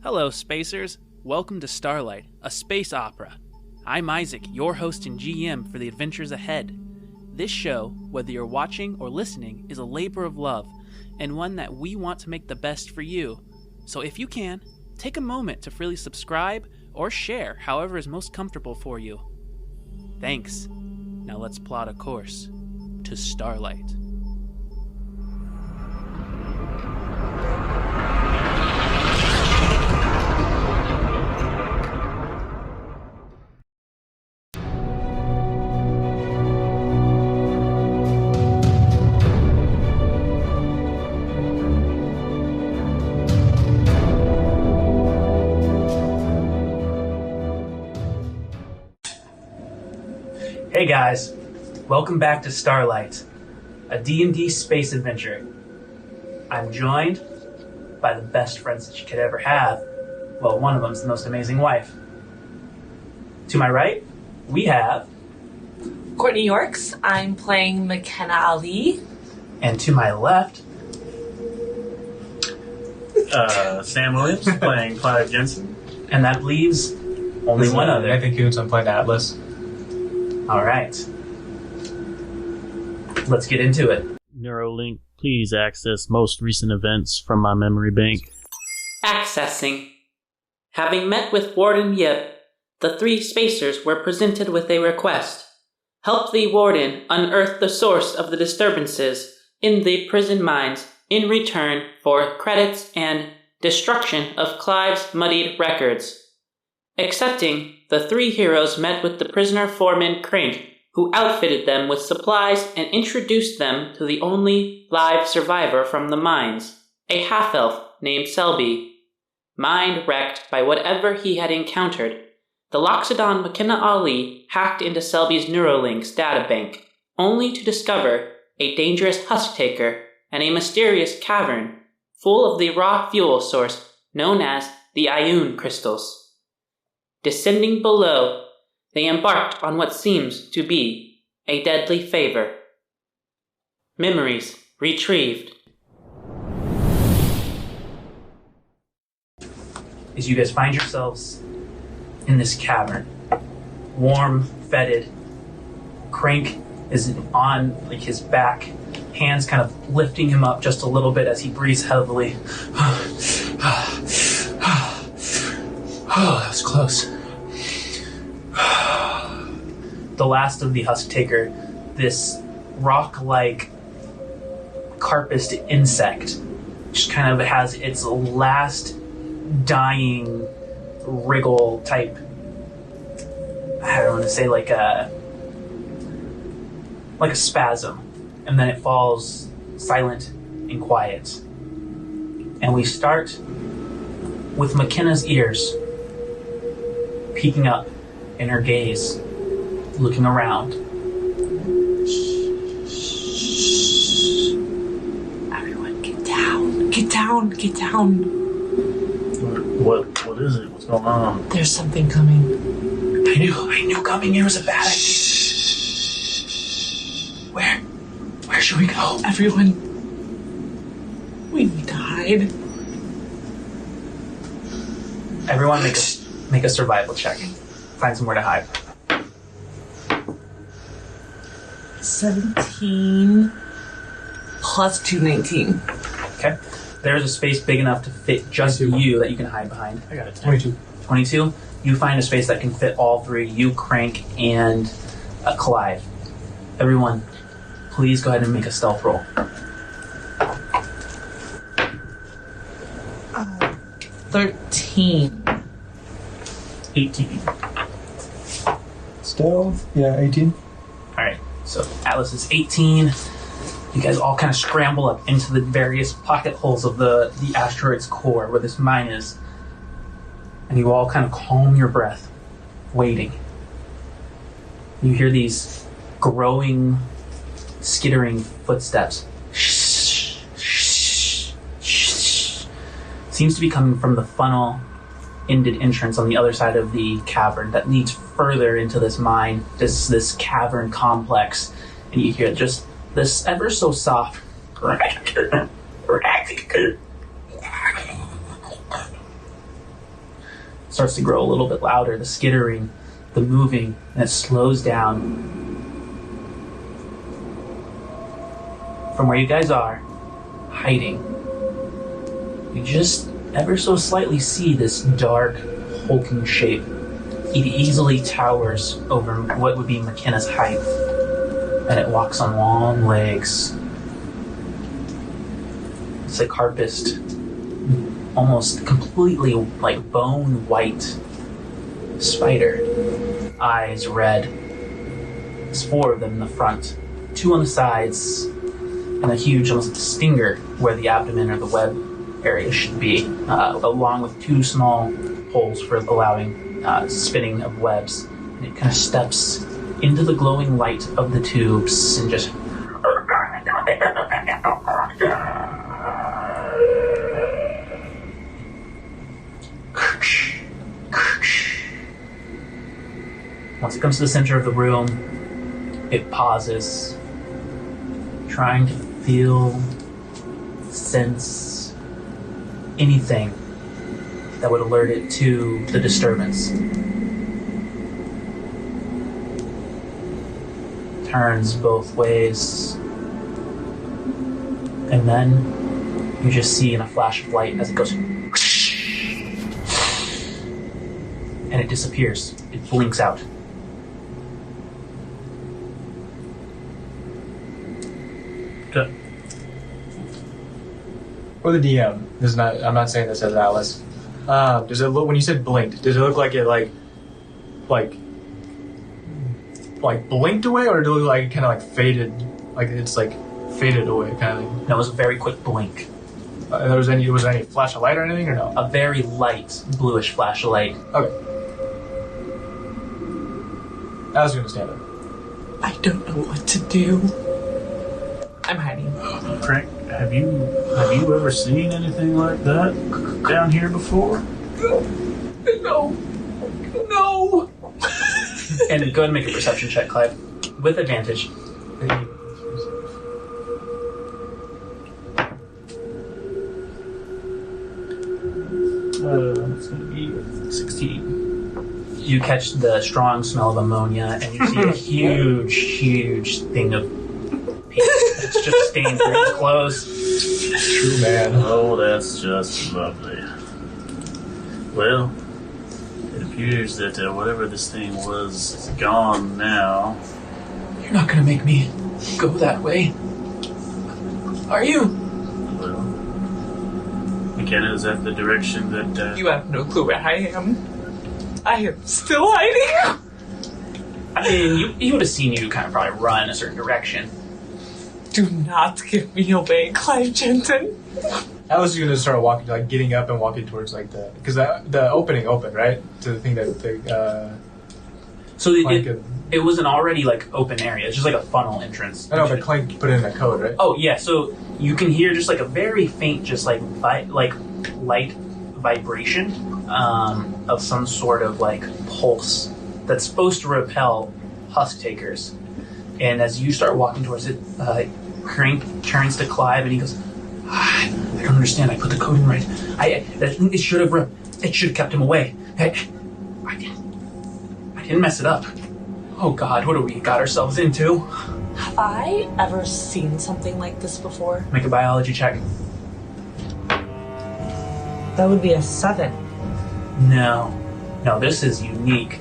Hello, spacers. Welcome to Starlight, a space opera. I'm Isaac, your host and GM for the adventures ahead. This show, whether you're watching or listening, is a labor of love, and one that we want to make the best for you. So if you can, take a moment to freely subscribe or share however is most comfortable for you. Thanks. Now let's plot a course to Starlight. Hey guys, welcome back to Starlight, a D&D space adventure. I'm joined by the best friends that you could ever have. Well, one of them's the most amazing wife. To my right, we have... Courtney Yorks. I'm playing Makena Ali. And to my left... Sam Williams playing Clive Jensen. And that leaves only one other. I think I'm playing Atlas. All right. Let's get into it. Neurolink, please access most recent events from my memory bank. Accessing. Having met with Warden Yip, the three spacers were presented with a request. Help the Warden unearth the source of the disturbances in the prison mines in return for credits and destruction of Clive's muddied records. Accepting, the three heroes met with the prisoner foreman Crank, who outfitted them with supplies and introduced them to the only live survivor from the mines, a half-elf named Selby. Mind wrecked by whatever he had encountered, the Loxodon Makena Ali hacked into Selby's Neurolink's databank, only to discover a dangerous husktaker and a mysterious cavern full of the raw fuel source known as the ioun crystals. Descending below, they embarked on what seems to be a deadly favor. Memories retrieved. As you guys find yourselves in this cavern, warm, fetid, Crank is on his back, hands kind of lifting him up just a little bit as he breathes heavily. Oh, that was close. The last of the husktaker, this rock-like carpused insect, just kind of has its last dying wriggle type, I don't want to say like a spasm, and then it falls silent and quiet. And we start with Makena's ears peeking up in her gaze, looking around. Everyone, get down. Get down. Get down. What is it? What's going on? There's something coming. I knew coming here was a bad idea. Where should we go? Everyone, we need to hide. Everyone make a survival check. Find somewhere to hide. 17 plus 2, 19. Okay. There's a space big enough to fit just you that you can hide behind. I got a 22. 22. You find a space that can fit all three, you, Crank, and Clive. Everyone, please go ahead and make a stealth roll. 13. 18. Stealth? Yeah, 18. Alright, so Atlas is 18. You guys all kind of scramble up into the various pocket holes of the asteroid's core where this mine is. And you all kind of calm your breath, waiting. You hear these growing, skittering footsteps. Seems to be coming from the funnel-ended entrance on the other side of the cavern that leads further into this mine, this cavern complex. And you hear just this ever so soft starts to grow a little bit louder, the skittering, the moving, and it slows down. From where you guys are, hiding, you just ever so slightly see this dark, hulking shape. It easily towers over what would be Makena's height, and it walks on long legs. It's a carpused, almost completely like bone white spider. Eyes red. There's 4 of them in the front, 2 on the sides, and a huge almost stinger where the abdomen or the web area should be, along with 2 small holes for allowing spinning of webs. And it kind of steps into the glowing light of the tubes and just once it comes to the center of the room, it pauses, trying to feel, sense anything that would alert it to the disturbance. Turns both ways, and then you just see in a flash of light as it goes and it disappears. It blinks out. Or the DM. This is not. I'm not saying this as Atlas. Does it look, when you said blinked, does it look like it like blinked away, or did it look like kind of like faded, like it's like faded away kind of thing? That was a very quick blink. Was there any flash of light or anything, or no? A very light bluish flash of light. Okay. I was gonna stand up. I don't know what to do. I'm hiding. Frank, have you ever seen anything like that down here before? No. No. And go ahead and make a perception check, Clive, with advantage. It's going to be 16. You catch the strong smell of ammonia, and you see a huge thing of paint that's just stained through your clothes. True man. Oh, that's just lovely. Well, it appears that whatever this thing was is gone now. You're not gonna make me go that way, are you? Well, Makena, is that the direction that... You have no clue where I am. I am still hiding. I mean, he would have seen you kind of probably run in a certain direction. Do not give me away, Clive Jensen. I was gonna start walking, like getting up and walking towards like because the opening opened, right, to the thing that So Clank it was an already like open area. It's just like a funnel entrance. I know, but Clank put in that code, right? Oh yeah, so you can hear just like a very faint, just like light vibration of some sort of like pulse that's supposed to repel husktakers. And as you start walking towards it, Crank turns to Clive and he goes, I don't understand. I put the code in right. It should have kept him away. I didn't mess it up. Oh God, what have we got ourselves into? Have I ever seen something like this before? Make a biology check. That would be a 7. No, this is unique.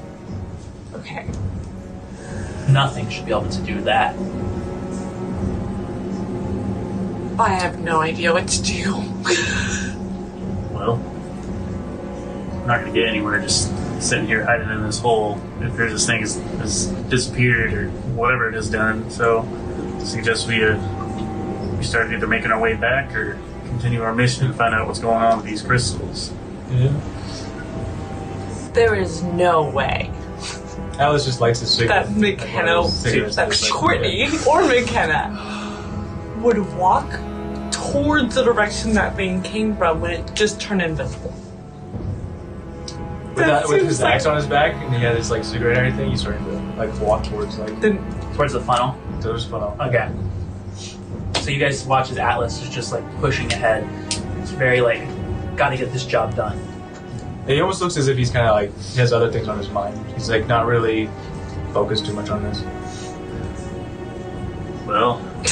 Okay. Nothing should be able to do that. I have no idea what to do. Well, I'm not going to get anywhere just sitting here hiding in this hole if there's this thing has disappeared or whatever it has done. So I suggest we start either making our way back or continue our mission to find out what's going on with these crystals. Yeah. There is no way Alice just likes his cigarette. that Makena, that Courtney or Makena would walk towards the direction that thing came from when it just turned invisible. With his axe on his back and he had his like cigarette and everything, he's starting to like walk towards like Towards the funnel. towards the funnel. Okay. So you guys watch as Atlas is just like pushing ahead. It's very like, gotta get this job done. It almost looks as if he's kind of like, he has other things on his mind. He's like not really focused too much on this. Well, I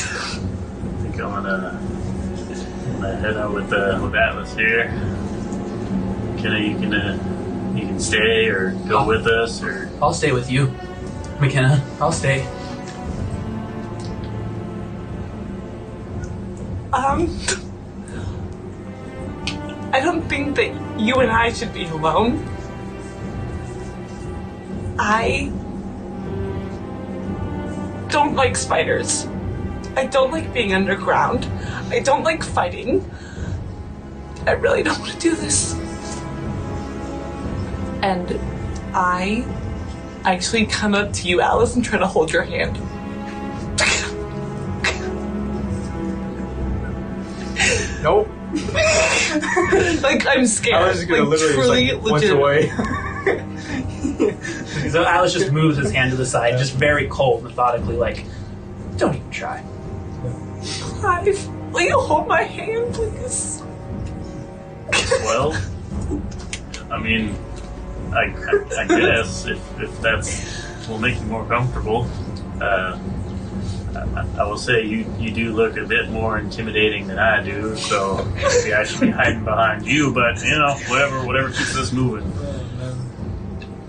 think I'm gonna head out with Atlas here. You can stay or go with us, or I'll stay with you, Makena. I'll stay. I don't think that you and I should be alone. I don't like spiders. I don't like being underground. I don't like fighting. I really don't want to do this. And I actually come up to you, Alice, and try to hold your hand. Nope. Like, I'm scared. I was just gonna like, literally truly, punch away. So Alice just moves his hand to the side, just very cold, methodically, like, don't even try. Clive, will you hold my hand, please? well, I mean, I guess if that's will make you more comfortable. I will say you do look a bit more intimidating than I do, so maybe I should be hiding behind you. But whatever keeps us moving.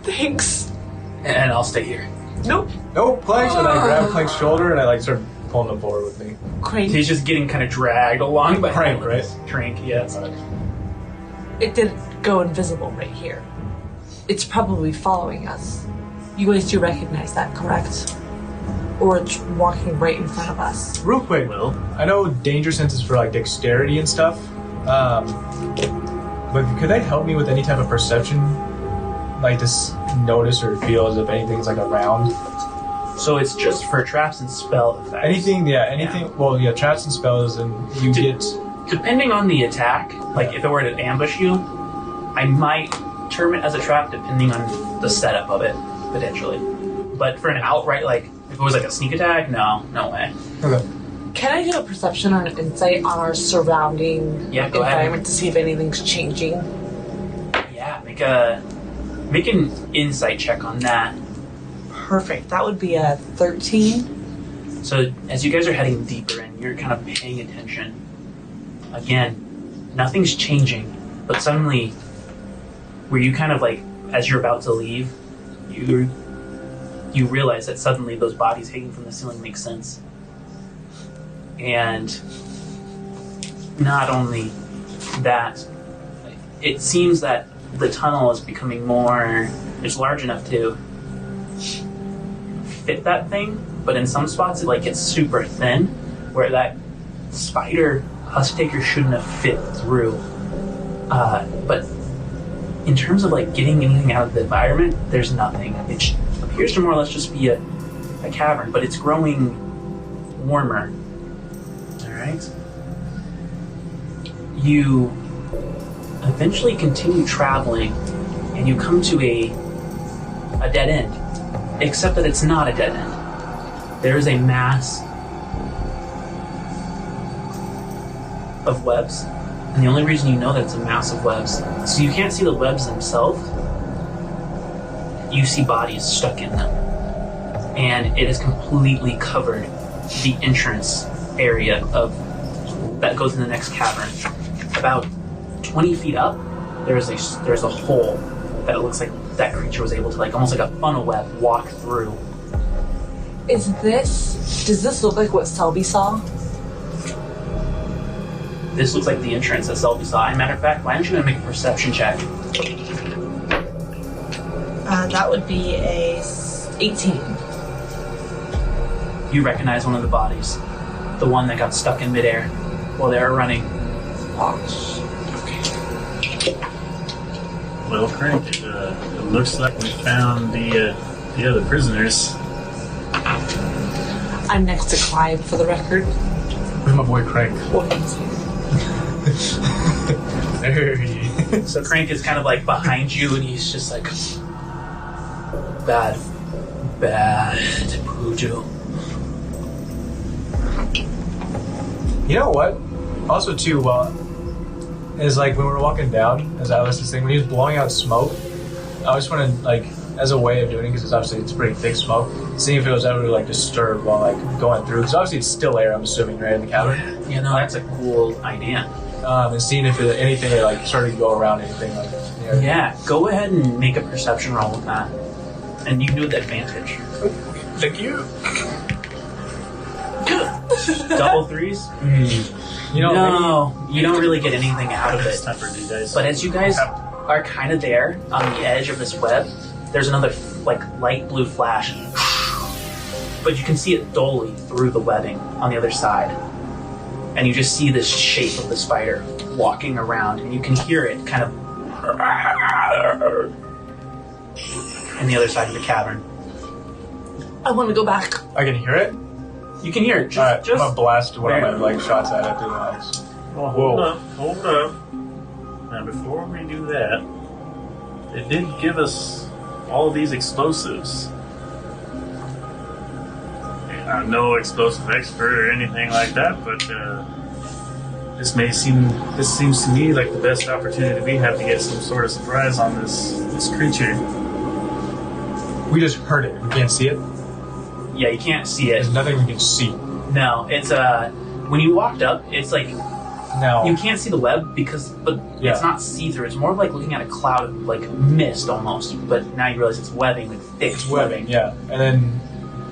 Thanks. And I'll stay here. Nope. Nope, Planks, and I grab Plank's shoulder and I like start pulling him forward with me. Crank. He's just getting kind of dragged along by Crank, right? Crank, yes. It didn't go invisible right here. It's probably following us. You guys do recognize that, correct? Or it's walking right in front of us. Real quick, Well, I know danger sense is for like dexterity and stuff, but could they help me with any type of perception? Like just notice or feel as if anything's like around? So it's just for traps and spell effects. Anything. Well, yeah, traps and spells, and you get. Depending on the attack, like if it were to ambush you, I might term it as a trap depending on the setup of it, potentially. But for an outright, like, if it was like a sneak attack, no way. Okay. Can I do a perception or an insight on our surrounding Yeah, go ahead. environment to see if anything's changing? Yeah, make an insight check on that. Perfect. That would be a 13. So as you guys are heading deeper in, you're kind of paying attention. Again, nothing's changing, but suddenly, where you kind of like, as you're about to leave, you realize that suddenly those bodies hanging from the ceiling make sense. And not only that, it seems that the tunnel is becoming it's large enough to fit that thing, but in some spots it like gets super thin, where that spider husktaker shouldn't have fit through. But in terms of like getting anything out of the environment, there's nothing. It appears to more or less just be a cavern, but it's growing warmer. Alright? You eventually continue traveling, and you come to a dead end. Except that it's not a dead end. There is a mass of webs, and the only reason you know that it's a mass of webs, so you can't see the webs themselves, you see bodies stuck in them. And it has completely covered the entrance area that goes in the next cavern. About 20 feet up, there's a hole that it looks like that creature was able to, like, almost like a funnel web, walk through. Does this look like what Selby saw? This looks like the entrance that Selby saw. As a matter of fact, why don't you make a perception check? That would be a 18. You recognize one of the bodies. The one that got stuck in midair while they were running. Well, Crank, it looks like we found the other prisoners. I'm next to Clive, for the record. Where's my boy Crank? Well, he's here. There he is. So Crank is kind of like behind you, and he's just like, bad voodoo. You know what? Also, too, is like when we were walking down, as Alice was saying, when he was blowing out smoke, I just wanted like as a way of doing it, because obviously it's pretty thick smoke, seeing if it was ever like disturbed while like going through, because obviously it's still air, I'm assuming, right, in the cavern. Yeah, no, that's a cool idea. And seeing if anything like started to go around anything like that. Yeah, go ahead and make a perception roll with that, and you can do it with advantage. Thank you. Double threes? You know, No, you don't really get anything out of it. It's time for you guys. But as you guys are kind of there on the edge of this web, there's another like light blue flash, but you can see it dully through the webbing on the other side, and you just see this shape of the spider walking around, and you can hear it kind of in the other side of the cavern. I want to go back. I can hear it. You can hear it. Alright, I'm gonna blast one of my like shots at it through the eyes. Well, hold up. Now, before we do that, it did give us all of these explosives. And I'm no explosive expert or anything like that, but this seems to me like the best opportunity we have to get some sort of surprise on this creature. We just heard it. We can't see it. Yeah, you can't see it. There's nothing we can see. No, it's when you walked up, it's like No. you can't see the web but it's not see-through. It's more of like looking at a cloud of like mist almost. But now you realize it's webbing, like thick webbing. Yeah, and then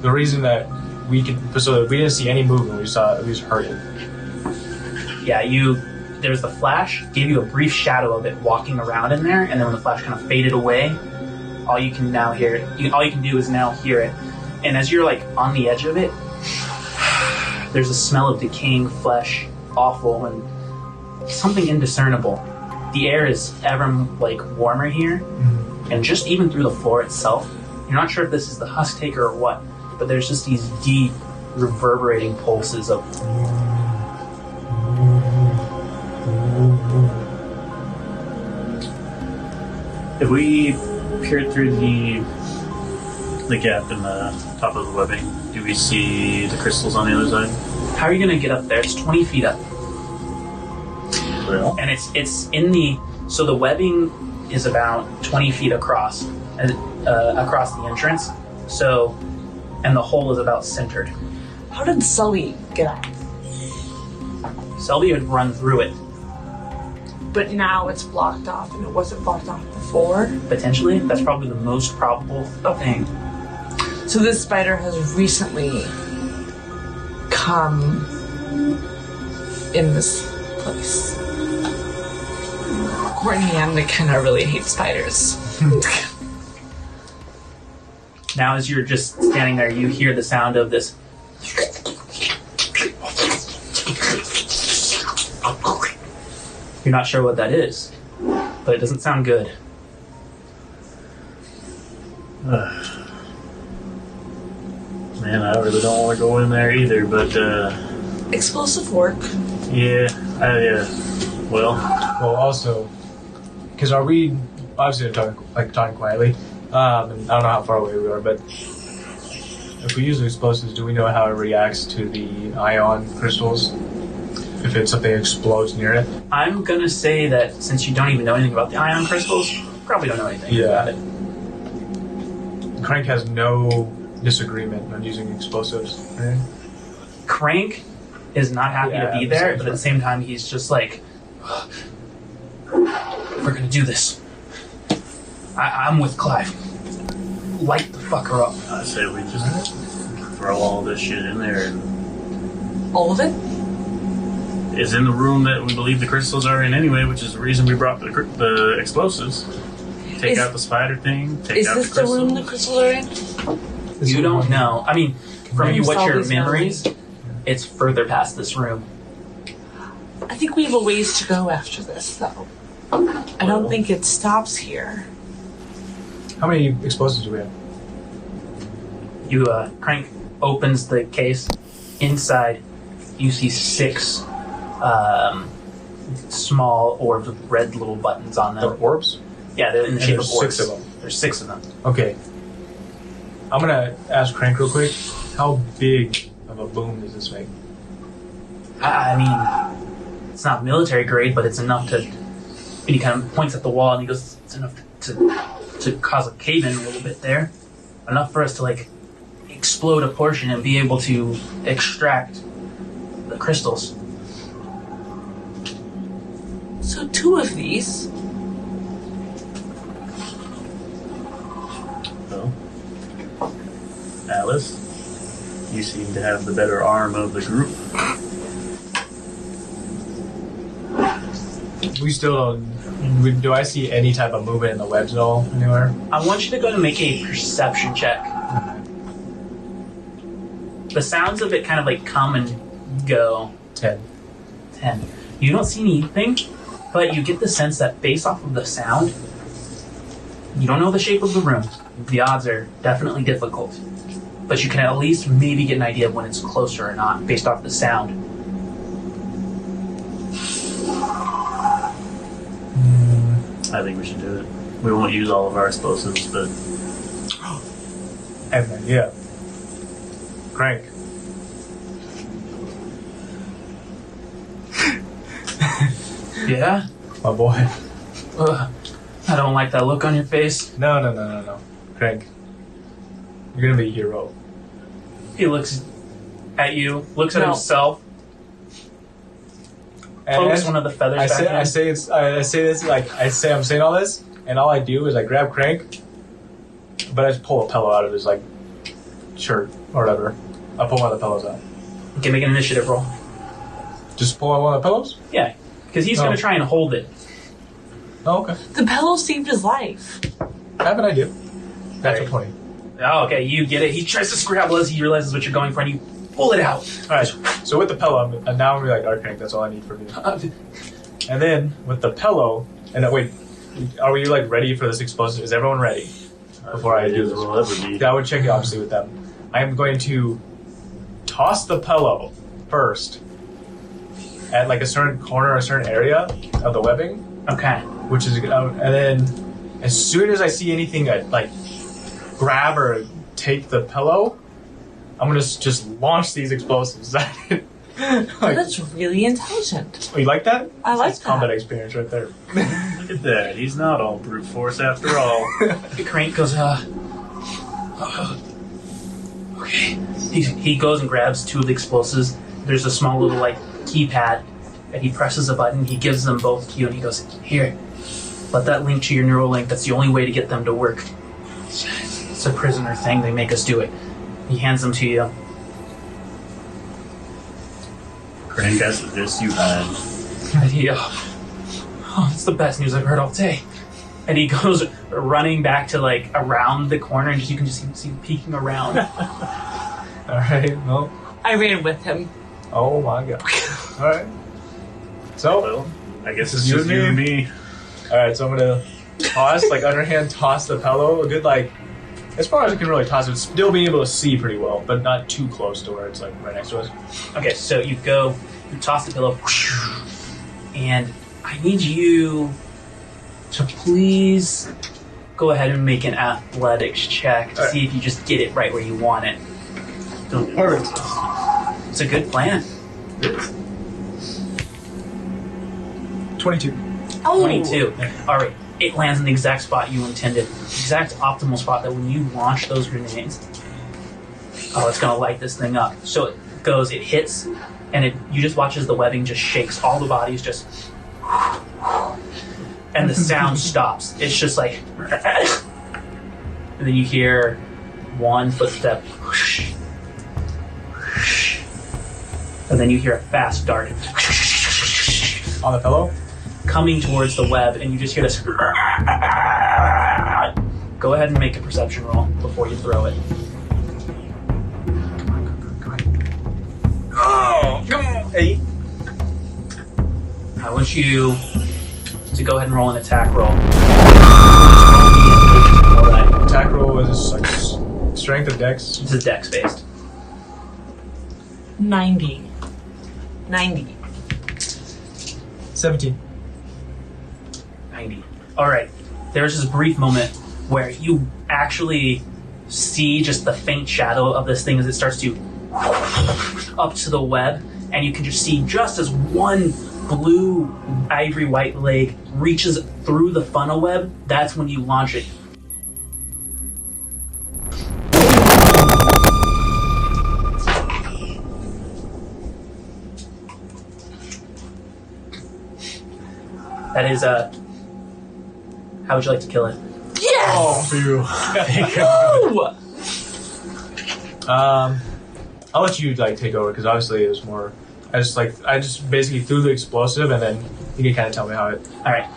the reason that we didn't see any movement. We just heard it. Yeah, there was the flash, gave you a brief shadow of it walking around in there, and then when the flash kind of faded away, all you can do is now hear it. And as you're like on the edge of it, there's a smell of decaying flesh, awful, and something indiscernible. The air is ever like warmer here, and just even through the floor itself, you're not sure if this is the husktaker or what, but there's just these deep, reverberating pulses of. If we peered through the gap in the top of the webbing, do we see the crystals on the other side? How are you going to get up there? It's 20 feet up. Well, And it's in so the webbing is about 20 feet across the entrance. So, and the hole is about centered. How did Selby get out? Selby would run through it, But now it's blocked off, and it wasn't blocked off before. potentially. That's probably the most probable thing. So this spider has recently come in this place. Courtney and Makena really hate spiders. Now, as you're just standing there, you hear the sound of this. You're not sure what that is, but it doesn't sound good. man, I really don't want to go in there either, but Explosive work. yeah, well, also, because are we obviously talking quietly? And I don't know how far away we are, but if we use explosives, do we know how it reacts to the ioun crystals? If something explodes near it? I'm gonna say that since you don't even know anything about the ioun crystals, you probably don't know anything about it. Crank has no disagreement on using explosives, right? Crank is not happy to be there, but at the same time, he's just like, we're gonna do this. I'm with Clive. Light the fucker up. I say we just throw all this shit in there. And All of it? is in the room that we believe the crystals are in anyway, which is the reason we brought the explosives. Take out the spider thing. Take out the crystals. Is this the room the crystals are in? You don't know. I mean, from Maybe what your Selby's memories, it's further past this room. I think we have a ways to go after this, though. I don't think it stops here. How many explosives do we have? You, Crank opens the case. Inside, you see 6 small orbs with red little buttons on them. The orbs? Yeah, they're in the shape of there's orbs. 6 of them. There's 6 of them. Okay. I'm gonna ask Crank real quick. How big of a boom does this make? I mean, it's not military grade, but it's enough to. And he kind of points at the wall and he goes, "It's enough to cause a cave-in a little bit there, enough for us to like explode a portion and be able to extract the crystals." So 2 of these. Well, Alice, you seem to have the better arm of the group. We still don't. Do I see any type of movement in the webs at all anywhere? I want you to go and make a perception check. The sounds of it kind of like come and go. 10. 10. You don't see anything, but you get the sense that based off of the sound, you don't know the shape of the room. The odds are definitely difficult. But you can at least maybe get an idea of when it's closer or not based off the sound. I think we should do it. We won't use all of our explosives, but I have an idea. Crank. Yeah? My boy. Ugh. I don't like that look on your face. No. Crank. You're gonna be a hero. He looks at you, looks at No. himself, pokes one of the feathers I back say, in. I say this like I'm saying all this, and all I do is I grab Crank, but I just pull a pillow out of his like shirt or whatever. I pull one of the pillows out. You can make an initiative roll. Just pull out one of the pillows? Yeah, because he's going to try and hold it. Oh, okay. The pillow saved his life. I have an idea. Natural Right. 20. Oh, okay, you get it. He tries to scrabble as he realizes what you're going for, and you pull it out. Alright, so with the pillow, now I'm like, alright, Crank, that's all I need from you. And then with the pillow, and wait, are we like ready for this explosive? Is everyone ready? Before I do this, will ever be. yeah, I would check it obviously with them. I am going to toss the pillow first at like a certain corner, a certain area of the webbing, Okay. which is, and then as soon as I see anything like grab or take the pillow, I'm gonna just launch these explosives at it. Like, That's really intelligent. oh, you like that? I like That's combat experience right there. Look at that. He's not all brute force after all. The Crank goes, okay. He goes and grabs 2 of the explosives. There's a small little, like, keypad, and he presses a button. He gives them both to you, and he goes, "Here, let that link to your Neurolink. That's the only way to get them to work. It's a prisoner thing. They make us do it." He hands them to you. Crank, I suggest you hide. And he, oh, it's the best news I've heard all day. And he goes running back to, like, around the corner, and you can just see him peeking around. Alright, well, I ran with him. oh my god. Alright. So, Well, I guess It's it's you just and you and me. me. alright, so I'm gonna toss, like underhand toss the pillow, a good like, as far as I can really toss it, still being able to see pretty well, but not too close to where it's like right next to us. Okay, so you go, you toss the pillow, and I need you to please go ahead and make an athletics check to see if you just get it right where you want it. Don't get Perfect. It's a good plan. 22. Oh, 22. All right, it lands in the exact spot you intended. Exact optimal spot that when you launch those grenades, oh, it's gonna light this thing up. So it goes, it hits, and you just watch as the webbing just shakes. All the bodies just, and the sound stops. It's just like, and then you hear one footstep, and then you hear a fast dart On the pillow? coming towards the web, and you just hear this. Go ahead and make a perception roll before you throw it. Oh, come on. 8. I want you to go ahead and roll an attack roll. Attack roll is like strength of dex. This is dex based. 90. 90. 17. 90. Alright. There's this brief moment where you actually see just the faint shadow of this thing as it starts to up to the web, and you can just see just as one blue ivory white leg reaches through the funnel web, that's when you launch it. That is, how would you like to kill it? Yes! Oh, phew. I'll let you take over because obviously it was more. I just basically threw the explosive and then you can kind of tell me how it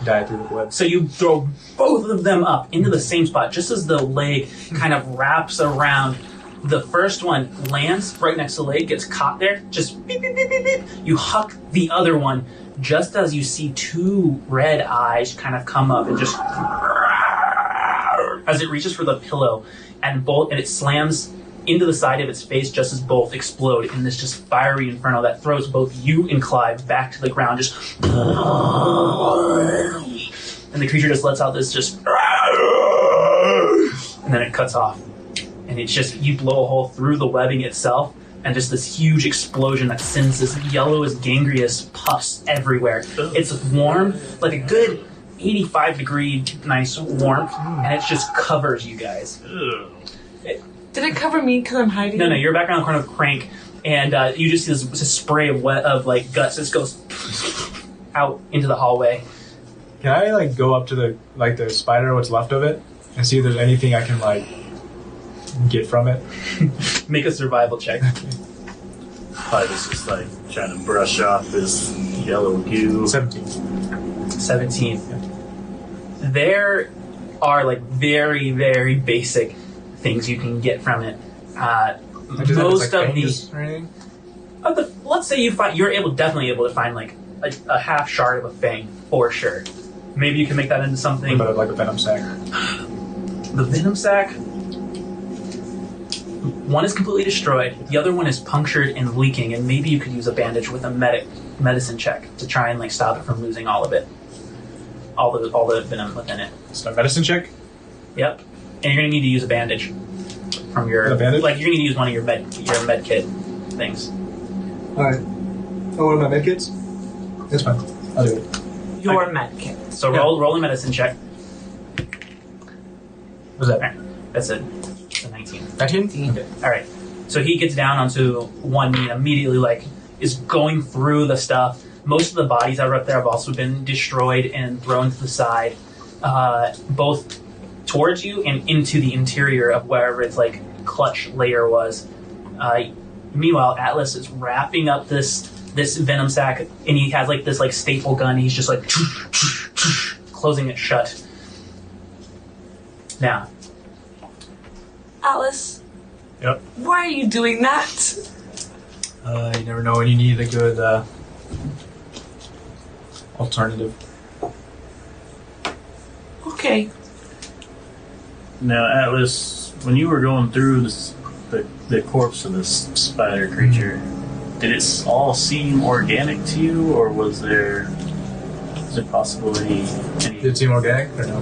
died through the web. So you throw both of them up into the same spot, just as the leg kind of wraps around. The first one lands right next to the leg, gets caught there, just beep, beep, beep, beep, beep. You huck the other one just as you see two red eyes kind of come up and just as it reaches for the pillow and it slams into the side of its face just as both explode in this just fiery inferno that throws both you and Clive back to the ground, just and the creature just lets out this just and then it cuts off. And it's just, you blow a hole through the webbing itself and just this huge explosion that sends this yellowish, gangrenous pus everywhere. It's warm, like a good 85-degree nice warmth, and it just covers you guys. Did it cover me because I'm hiding? No, you're back around the corner of Crank, and you just see this spray of guts that goes out into the hallway. Can I go up to the spider, what's left of it, and see if there's anything I can get from it? Make a survival check. Clive is just trying to brush off this yellow goo. 17. There are very, very basic things you can get from it. Most of these, let's say you're definitely able to find a half shard of a fang for sure. Maybe you can make that into something. What about a venom sac? The venom sac. One is completely destroyed. The other one is punctured and leaking, and maybe you could use a bandage with a medicine check to try and stop it from losing all of it, all the venom within it. So a medicine check. Yep. And you're gonna need to use a bandage from your a bandage? You're gonna need to use one of your med kit things. All right. Oh, one of my med kits. That's fine. I'll do it. Your med kit. So roll a medicine check. What's that? Right. That's it. It's a 19. 19? Okay. All right. So he gets down onto one knee and immediately is going through the stuff. Most of the bodies that are up there have also been destroyed and thrown to the side, both towards you and into the interior of wherever its clutch layer was. Meanwhile, Atlas is wrapping up this venom sac, and he has this staple gun. And he's just closing it shut. Now, Atlas. Yep. Why are you doing that? You never know when you need a good alternative. Okay. Now, Atlas, when you were going through the corpse of this spider creature, did it all seem organic to you, or was there possibly any... Did it seem organic or no?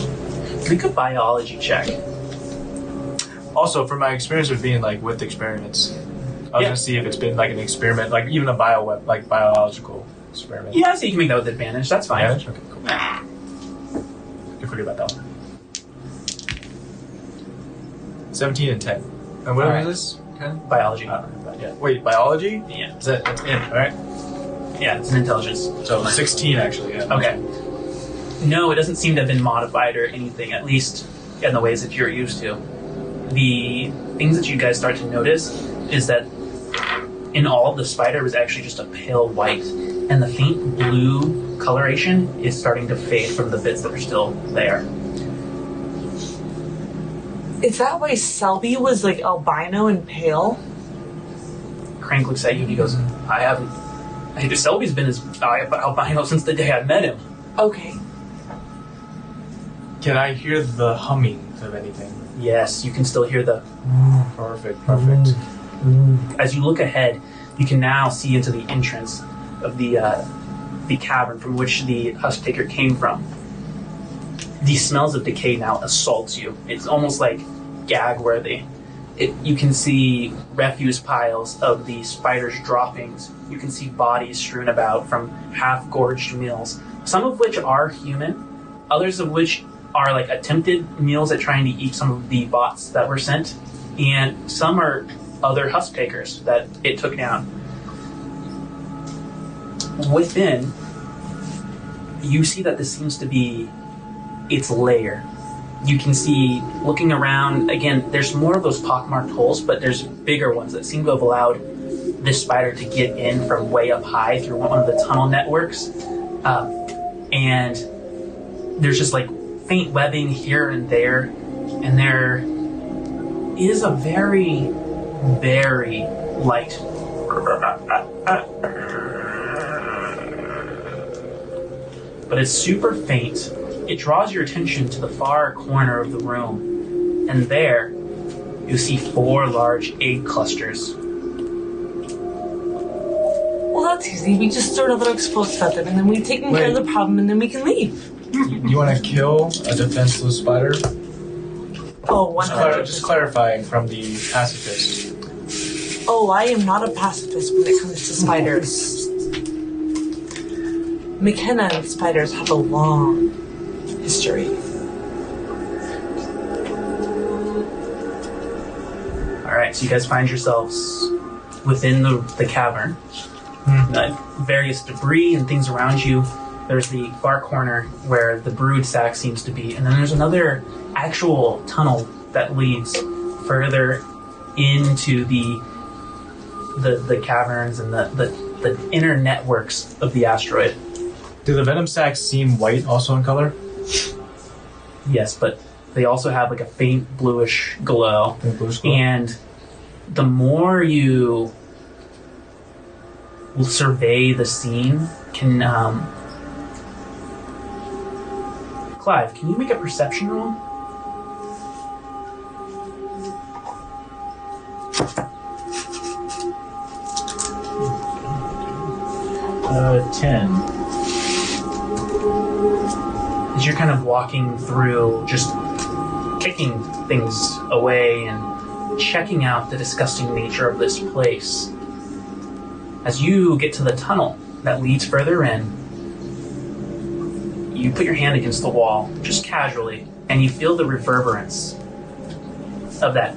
Make a biology check. Also, from my experience with being with experiments, I was gonna see if it's been an experiment, even a biological experiment. Yeah, so you can make that with advantage. That's fine. Advantage? Okay, cool. I forget about that one. 17 and 10. And what Alright. is this? 10? Biology. Yeah. Wait, biology? Yeah. That's in, alright? Yeah, it's an intelligence. So 16 actually, yeah. Okay. No, it doesn't seem to have been modified or anything, at least in the ways that you're used to. The things that you guys start to notice is that in all, the spider was actually just a pale white, and the faint blue coloration is starting to fade from the bits that are still there. Is that why Selby was albino and pale? Crank looks at you and he goes, Selby's been albino since the day I met him. Okay. Can I hear the humming of anything? Yes, you can still hear the... Perfect. As you look ahead, you can now see into the entrance of the cavern from which the husktaker came from. The smells of decay now assaults you. It's almost like gag-worthy. You can see refuse piles of the spider's droppings. You can see bodies strewn about from half-gorged meals, some of which are human, others of which are like attempted meals at trying to eat some of the bots that were sent, and some are other husktakers that it took down. Within, you see that this seems to be its lair. You can see, looking around, again, there's more of those pockmarked holes, but there's bigger ones that seem to have allowed this spider to get in from way up high through one of the tunnel networks. And there's just like faint webbing here and there, and there is a very, very light but it's super faint. It draws your attention to the far corner of the room, and there you see 4 large egg clusters. Well, that's easy. We just throw another explosive at them, and then we've taken care of the problem, and then we can leave. You want to kill a defenseless spider? Oh, 100. Just clarifying from the pacifist. Oh, I am not a pacifist when it comes to spiders. Makena and spiders have a long history. Alright, so you guys find yourselves within the cavern. Various debris and things around you. There's the far corner where the brood sack seems to be, and then there's another actual tunnel that leads further into the caverns and the inner networks of the asteroid. Do the venom sacs seem white also in color? Yes, but they also have like a faint bluish glow. And the more you survey the scene, Clive, can you make a perception roll? Uh, 10. As you're kind of walking through, just kicking things away and checking out the disgusting nature of this place, as you get to the tunnel that leads further in, you put your hand against the wall, just casually, and you feel the reverberance of that.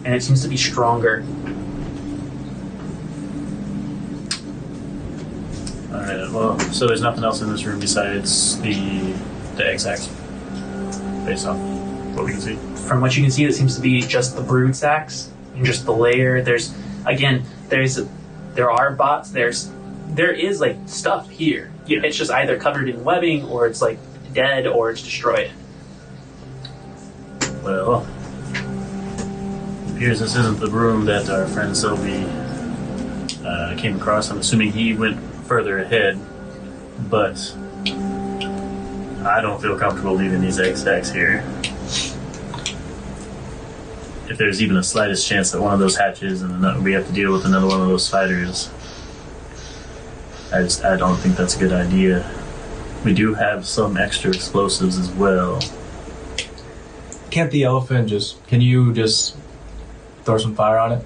And it seems to be stronger. Alright, well, so there's nothing else in this room besides the egg sacs, based off what we can see. From what you can see, it seems to be just the brood sacs and just the layer. There are bots. There is like stuff here. Yeah. It's just either covered in webbing, or it's like dead, or it's destroyed. Well, it appears this isn't the room that our friend Selby came across. I'm assuming he went further ahead, but I don't feel comfortable leaving these egg sacs here. If there's even the slightest chance that one of those hatches and we have to deal with another one of those spiders, I don't think that's a good idea. We do have some extra explosives as well. Can't the elephant can you just throw some fire on it?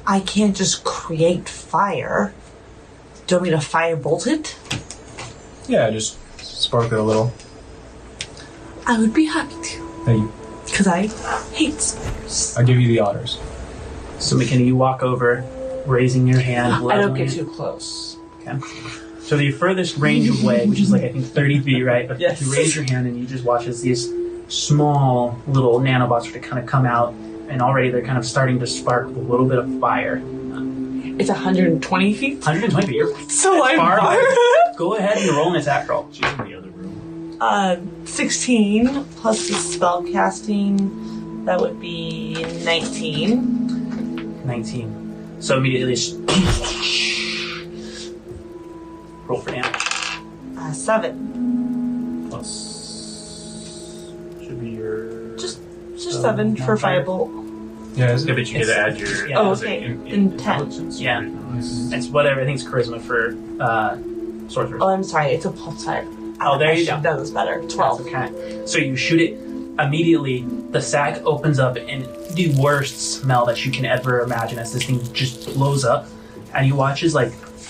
I can't just create fire. Do you want me to firebolt it? Yeah, just spark it a little. I would be happy to. Thank you. Because I hate spiders. I'll give you the honors. So Makena, you walk over, raising your hand. I don't get too close. Okay. So the furthest range away, which is like I think 30 feet, right? But Yes. you raise your hand and you just watch as these small little nanobots are to kind of come out, and already they're kind of starting to spark with a little bit of fire. It's 120 feet? 120 feet. You're So I'm far far. away. Go ahead and roll an attack roll. She's in the other room. 16 plus the spell casting, that would be 19. 19. So immediately just roll for damage. 7. Plus should be your Just 7 for firebolt. Yeah, is Yeah, it? but you get to add your Yeah. Oh, is it okay. in Intelligence. Yeah. It's whatever. I think it's charisma for sorcerers. Oh, I'm sorry, it's a pulsar. Oh, there you go. That was better. 12. Okay. So you shoot it immediately. The sack opens up, and the worst smell that you can ever imagine as this thing just blows up, and you watch as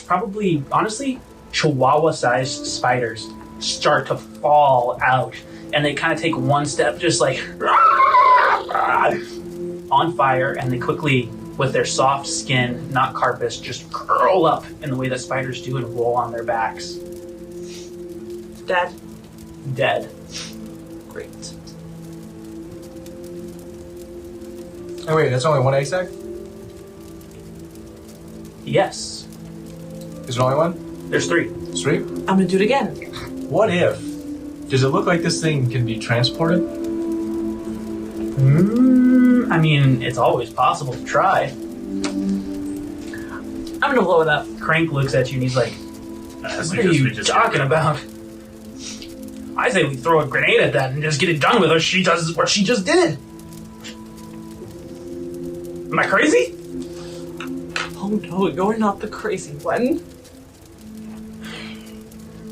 probably honestly chihuahua-sized spiders start to fall out, and they kind of take one step, just on fire, and they quickly, with their soft skin, not carapace, just curl up in the way that spiders do and roll on their backs. Dead. Great. Oh wait, that's only one egg sack? Yes. Is there only one? There's 3. It's 3? I'm gonna do it again. What if? Does it look like this thing can be transported? I mean, it's always possible to try. I'm gonna blow it up. Crank looks at you and he's like, what are you talking about? I say we throw a grenade at that and just get it done with her. She does what she just did. Am I crazy? Oh no, you're not the crazy one.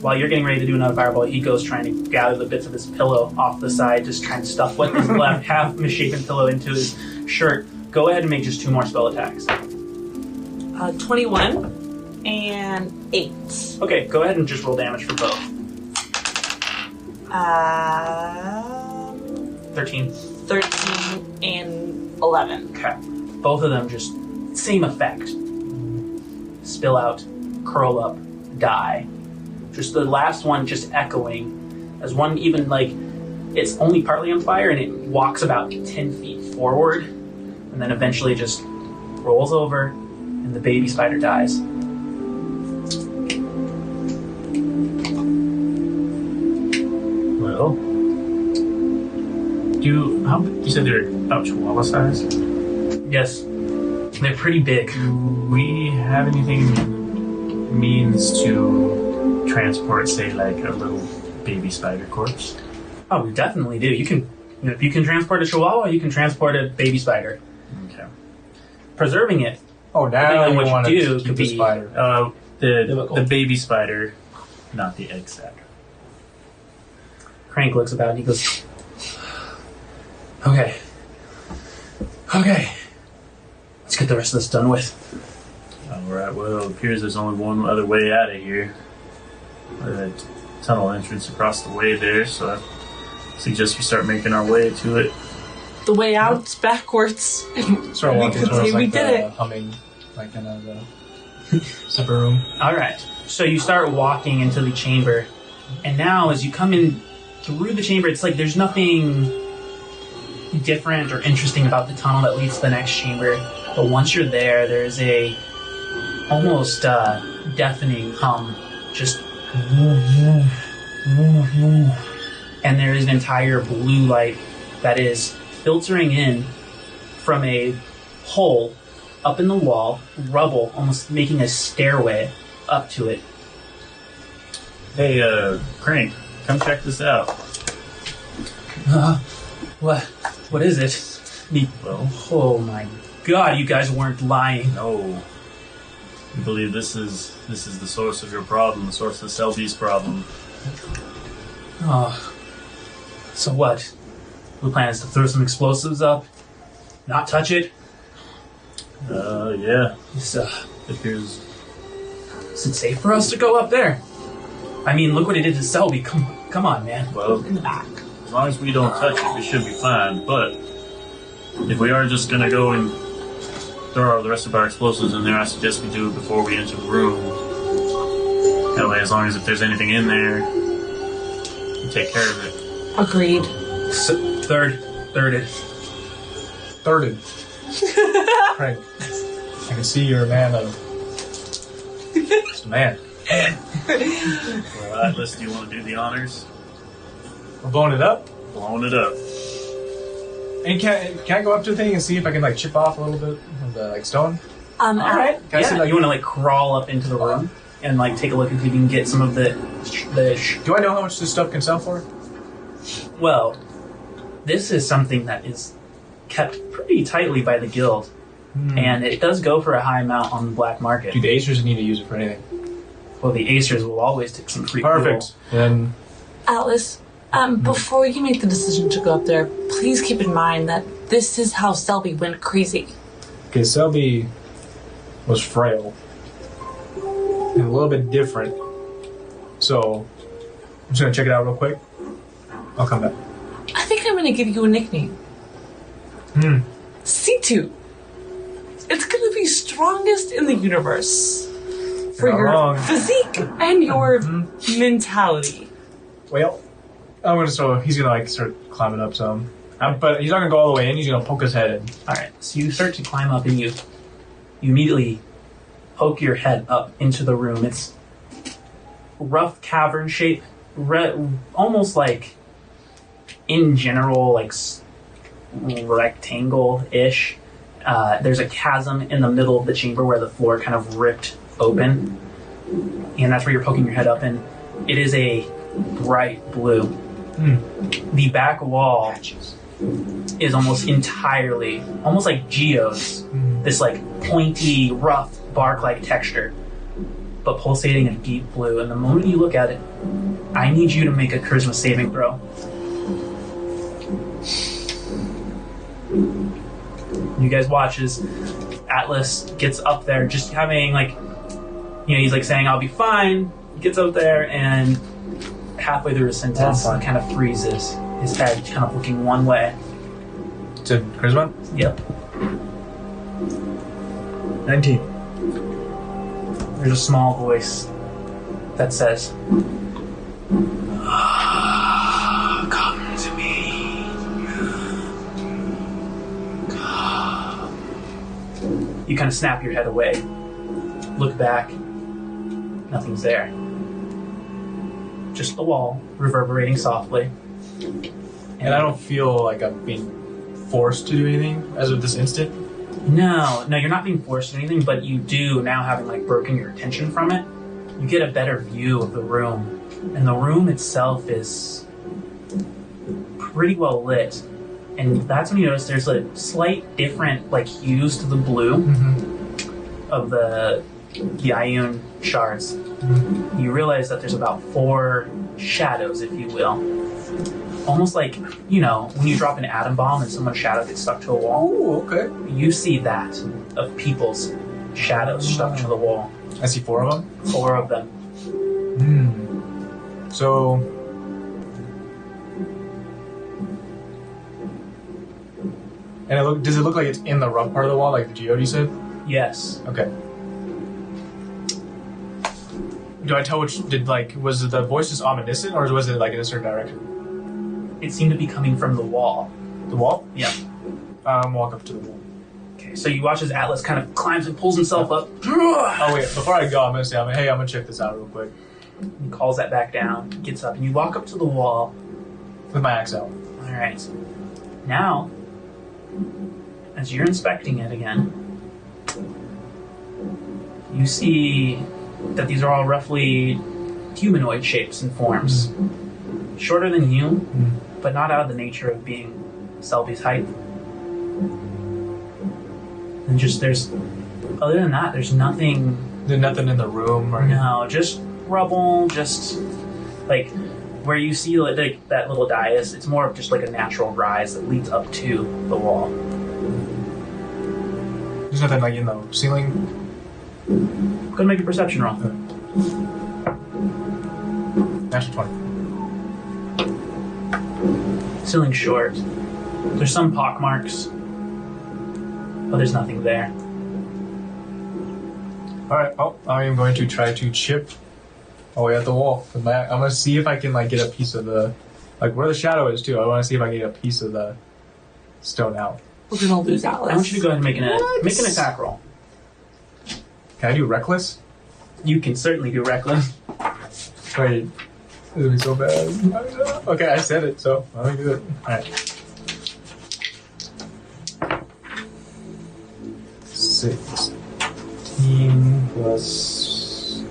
While you're getting ready to do another fireball, he goes trying to gather the bits of his pillow off the side, just trying to stuff what is left, half misshapen pillow into his shirt. Go ahead and make just 2 more spell attacks. 21 and 8. Okay, go ahead and just roll damage for both. 13. 13 and 11. Okay. Both of them just same effect. Spill out, curl up, die. Just the last one just echoing as one even it's only partly on fire and it walks about 10 feet forward and then eventually just rolls over and the baby spider dies. Well, you said they're about chihuahua size? Yes, they're pretty big. Do we have anything means to transport, say, like a little baby spider corpse? Oh, we definitely do. If you can transport a chihuahua, you can transport a baby spider. Okay. Preserving it. Oh, now Depending on you want what you to do, keep could the be- spider. The baby spider, not the egg sack. Crank looks about and he goes, Okay. Let's get the rest of this done with. Alright, well, it appears there's only one other way out of here. The tunnel entrance across the way there, so I suggest we start making our way to it. The way out's backwards. Start walking we towards we did it. humming, the supper room. Alright, so you start walking into the chamber, and now as you come in through the chamber, it's like there's nothing different or interesting about the tunnel that leads to the next chamber. But once you're there, there's a almost deafening hum, just and there is an entire blue light that is filtering in from a hole up in the wall, rubble, almost making a stairway up to it. Hey, Crank, come check this out. What is it? Well, Oh my god, you guys weren't lying. no. We believe this is the source of your problem, the source of Selby's problem. Oh. So what? The plan is to throw some explosives up? Not touch it? Yeah. Is Appears. it safe for us to go up there? I mean, look what it did to Selby. Come on, man. Well, In the back. as long as we don't touch it, we should be fine. But if we are just gonna go and throw the rest of our explosives in there, I suggest we do it before we enter the room. That way, as long as if there's anything in there, we take care of it. Agreed. Thirded. Crank. I can see you're a man of... Just a man. Well, Atlas, do you want to do the honors? We're blowing it up? Blowing it up. And can I go up to the thing and see if I can chip off a little bit of the stone? Alright. Can I see, Yeah, you want to crawl up into the room and take a look and see if you can get some of the Do I know how much this stuff can sell for? Well, this is something that is kept pretty tightly by the guild, and it does go for a high amount on the black market. Do the Acers need to use it for anything? Well, the Acers will always take some free Perfect. Then Atlas, before you make the decision to go up there, please keep in mind that this is how Selby went crazy. okay, Selby was frail and a little bit different. So I'm just gonna check it out real quick. I'll come back. I think I'm gonna give you a nickname. C2. It's gonna be strongest in the universe. For You're your wrong. physique and your mentality. Well, I'm gonna he's gonna like start climbing up some. But he's not gonna go all the way in, he's gonna poke his head in. Alright, so you start to climb up and you immediately poke your head up into the room. It's rough cavern shape, almost like, in general, like rectangle-ish. There's a chasm in the middle of the chamber where the floor kind of ripped open, and that's where you're poking your head up in. It is a bright blue. The back wall is almost entirely, almost like geodes, this like pointy, rough, bark-like texture, but pulsating in deep blue. And the moment you look at it, I need you to make a charisma saving throw. You guys watch as Atlas gets up there, just having like, you know, he's like saying, I'll be fine. He gets up there and halfway through his sentence, he kind of freezes, his head kind of looking one way. To charisma? Yep. 19. There's a small voice that says, come to me. Come. You kind of snap your head away, look back, nothing's there. Just the wall, reverberating softly. And I don't feel like I'm being forced to do anything as of this instant. No, you're not being forced to do anything, but you do, now having like broken your attention from it, you get a better view of the room. And the room itself is pretty well lit. And that's when you notice there's a slight different like hues to the blue of the ioun shards. You realize that there's about 4 shadows, if you will. Almost like, you know, when you drop an atom bomb and someone's shadow gets stuck to a wall. Oh, okay. You see that of people's shadows stuck to the wall. I see 4 of them. 4 of them. So, and does it look like it's in the rough part of the wall, like the geode you said? Yes. Okay. Do I tell was the voice just omniscient, or was it like in a certain direction? It seemed to be coming from the wall. The wall? Yeah. Walk up to the wall. Okay, so you watch as Atlas kind of climbs and pulls himself up. Oh wait, before I go, I'm gonna say, hey, I'm gonna check this out real quick. He calls that back down, gets up, and you walk up to the wall. With my axe out. Alright. Now, as you're inspecting it again, you see that these are all roughly humanoid shapes and forms. Shorter than you, but not out of the nature of being Selby's height. And other than that, there's nothing... There's nothing in the room or... No, just rubble, just like where you see like that little dais, it's more of just like a natural rise that leads up to the wall. There's nothing like in the ceiling? Go ahead and make a perception roll. Natural 20. Ceiling's short. There's some pockmarks, but there's nothing there. Alright, I am going to try to chip away at the wall. I'm going to see if I can like get a piece of the... Like where the shadow is too, I want to see if I can get a piece of the stone out. We're gonna lose Atlas. I want you to go ahead and make an attack roll. Can I do reckless? You can certainly do reckless. Wait, this is going to be so bad. Okay, I said it, so I'm going to do it. Alright. 16 plus...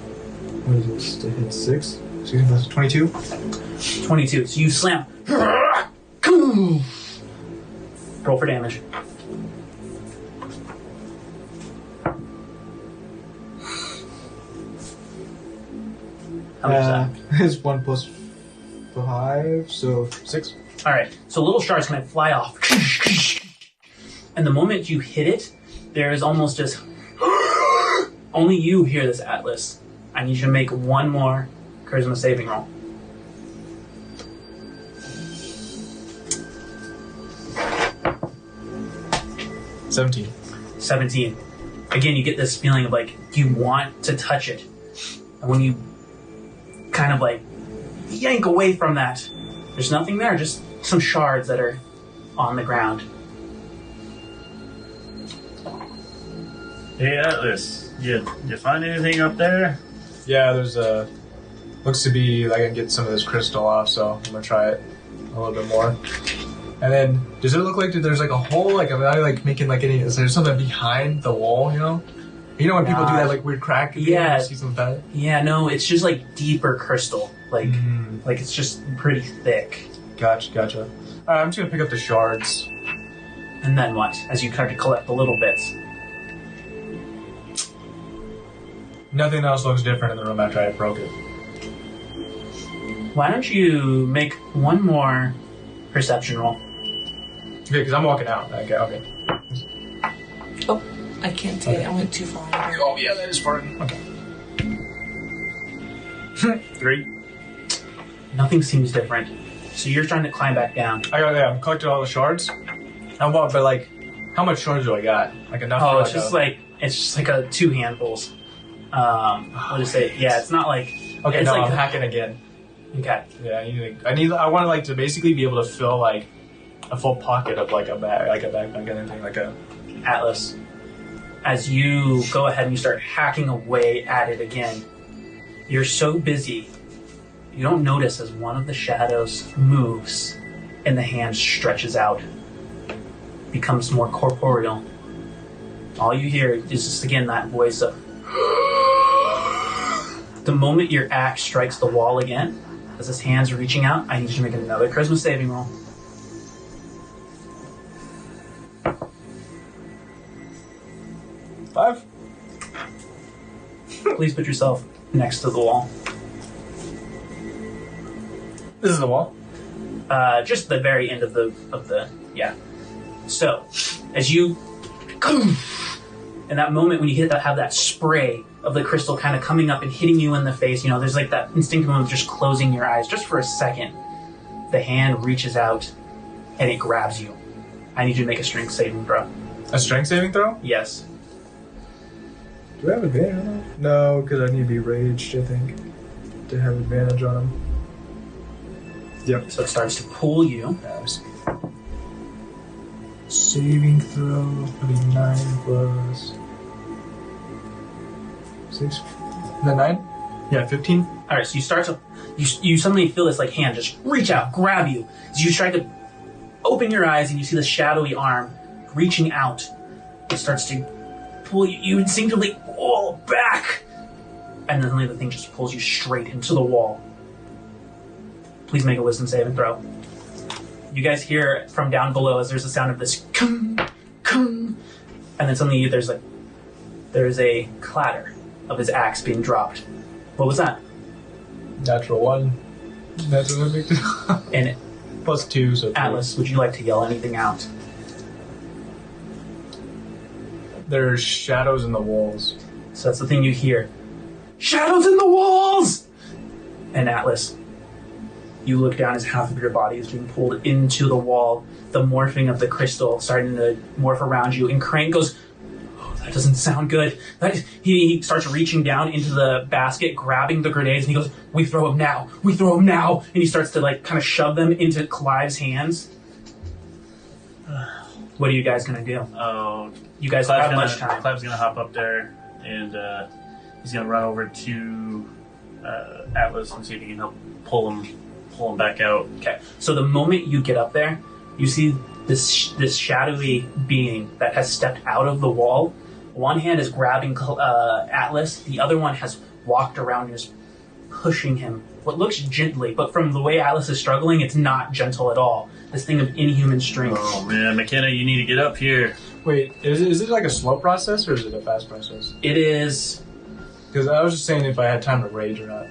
What is this? To hit 6? Excuse me, plus 22? 22. So you slam. Roll for damage. How much is that? It's 1 plus 5, so 6. Alright, so little shards kind of fly off. And the moment you hit it, there is almost just... Only you hear this, Atlas. I need you to make one more charisma saving roll. $17. 17. Again, you get this feeling of like you want to touch it. And when you kind of like yank away from that, there's nothing there, just some shards that are on the ground. Hey, Atlas, you find anything up there? Yeah, there's looks to be like I can get some of this crystal off, so I'm gonna try it a little bit more. And then, does it look like there's like a hole? Like, am I like making like any? Is there something behind the wall? You know when people do that like weird crack? Yeah. See some fat? Yeah, no, it's just like deeper crystal. Like it's just pretty thick. Gotcha. All right, I'm just gonna pick up the shards. And then what? As you start to collect the little bits. Nothing else looks different in the room after I broke it. Why don't you make one more perception roll? Okay, because I'm walking out. Okay. Oh, I can't see it. I went too far. Oh yeah, that is far. Okay. 3. Nothing seems different. So you're trying to climb back down. I'm collecting all the shards. But like, how much shards do I got? Like enough? Oh, for it's just like a 2 handfuls. What do you say? Yeah, it's not like. Okay, it's no, like I'm hacking again. Okay. Yeah, I want to like to basically be able to fill like a full pocket of like a bag, like a backpack and anything like a. Atlas, as you go ahead and you start hacking away at it again, you're so busy, you don't notice as one of the shadows moves and the hand stretches out, becomes more corporeal. All you hear is just again that voice of. The moment your axe strikes the wall again, as his hand's reaching out, I need you to make another charisma saving roll. Five. Please put yourself next to the wall. This is the wall. Just the very end of the yeah. So, as you, in that moment when you have that spray of the crystal kind of coming up and hitting you in the face, there's like that instinctive moment of just closing your eyes just for a second. The hand reaches out and it grabs you. I need you to make a strength saving throw. A strength saving throw? Yes. Do I have advantage on that? No, because I need to be raged, I think, to have advantage on him. Yep. So it starts to pull you. Saving throw would be 9 plus 6. And then 9? Yeah, 15. Alright, so you start to you suddenly feel this like hand just reach out, grab you. As you try to open your eyes and you see the shadowy arm reaching out. It starts to pull you. You instinctively pull back. And then suddenly the thing just pulls you straight into the wall. Please make a wisdom saving throw. You guys hear from down below as there's a sound of this kung, kung, and then suddenly there's a clatter of his axe being dropped. What was that? Natural 1. Natural 1. And plus 2, so 3. Atlas, would you like to yell anything out? There's shadows in the walls. So that's the thing you hear. Shadows in the walls! And Atlas, you look down as half of your body is being pulled into the wall, the morphing of the crystal starting to morph around you, and Crane goes, oh, that doesn't sound good. He starts reaching down into the basket, grabbing the grenades, and he goes, we throw them now, and he starts to kind of shove them into Clive's hands. What are you guys going to do? Oh, you guys don't have much time. Clive's going to hop up there, and he's going to run over to Atlas and see if he can help pull him back out. Okay. So the moment you get up there, you see this shadowy being that has stepped out of the wall. One hand is grabbing Atlas. The other one has walked around and is pushing him. What looks gently, but from the way Atlas is struggling, it's not gentle at all. This thing of inhuman strength. Oh man, Makena, you need to get up here. Wait, is it like a slow process or is it a fast process? It is. Because I was just saying if I had time to rage or not.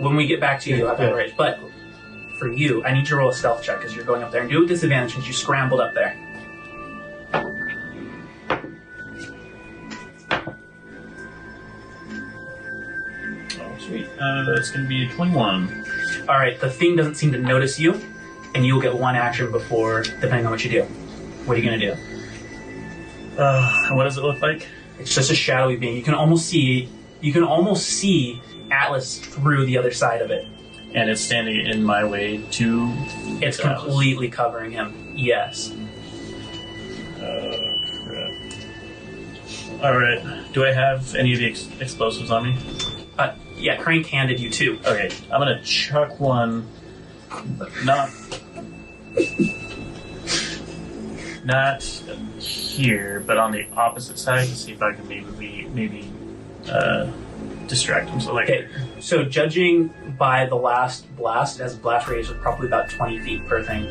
When we get back to you, you'll have that range. But for you, I need you to roll a stealth check because you're going up there. And do it with disadvantage since you scrambled up there. Oh, sweet. That's going to be a 21. All right, the thing doesn't seem to notice you, and you'll get one action before, depending on what you do. What are you going to do? What does it look like? It's just a shadowy being. You can almost see Atlas through the other side of it. And it's standing in my way to... It's completely covering him. Yes. Crap. Alright. Do I have any of the explosives on me? Yeah, Crank handed you two. Okay, I'm gonna chuck one... Not here, but on the opposite side to see if I can maybe distract him. So Okay, so judging by the last blast, it has a blast radius of probably about 20 feet per thing.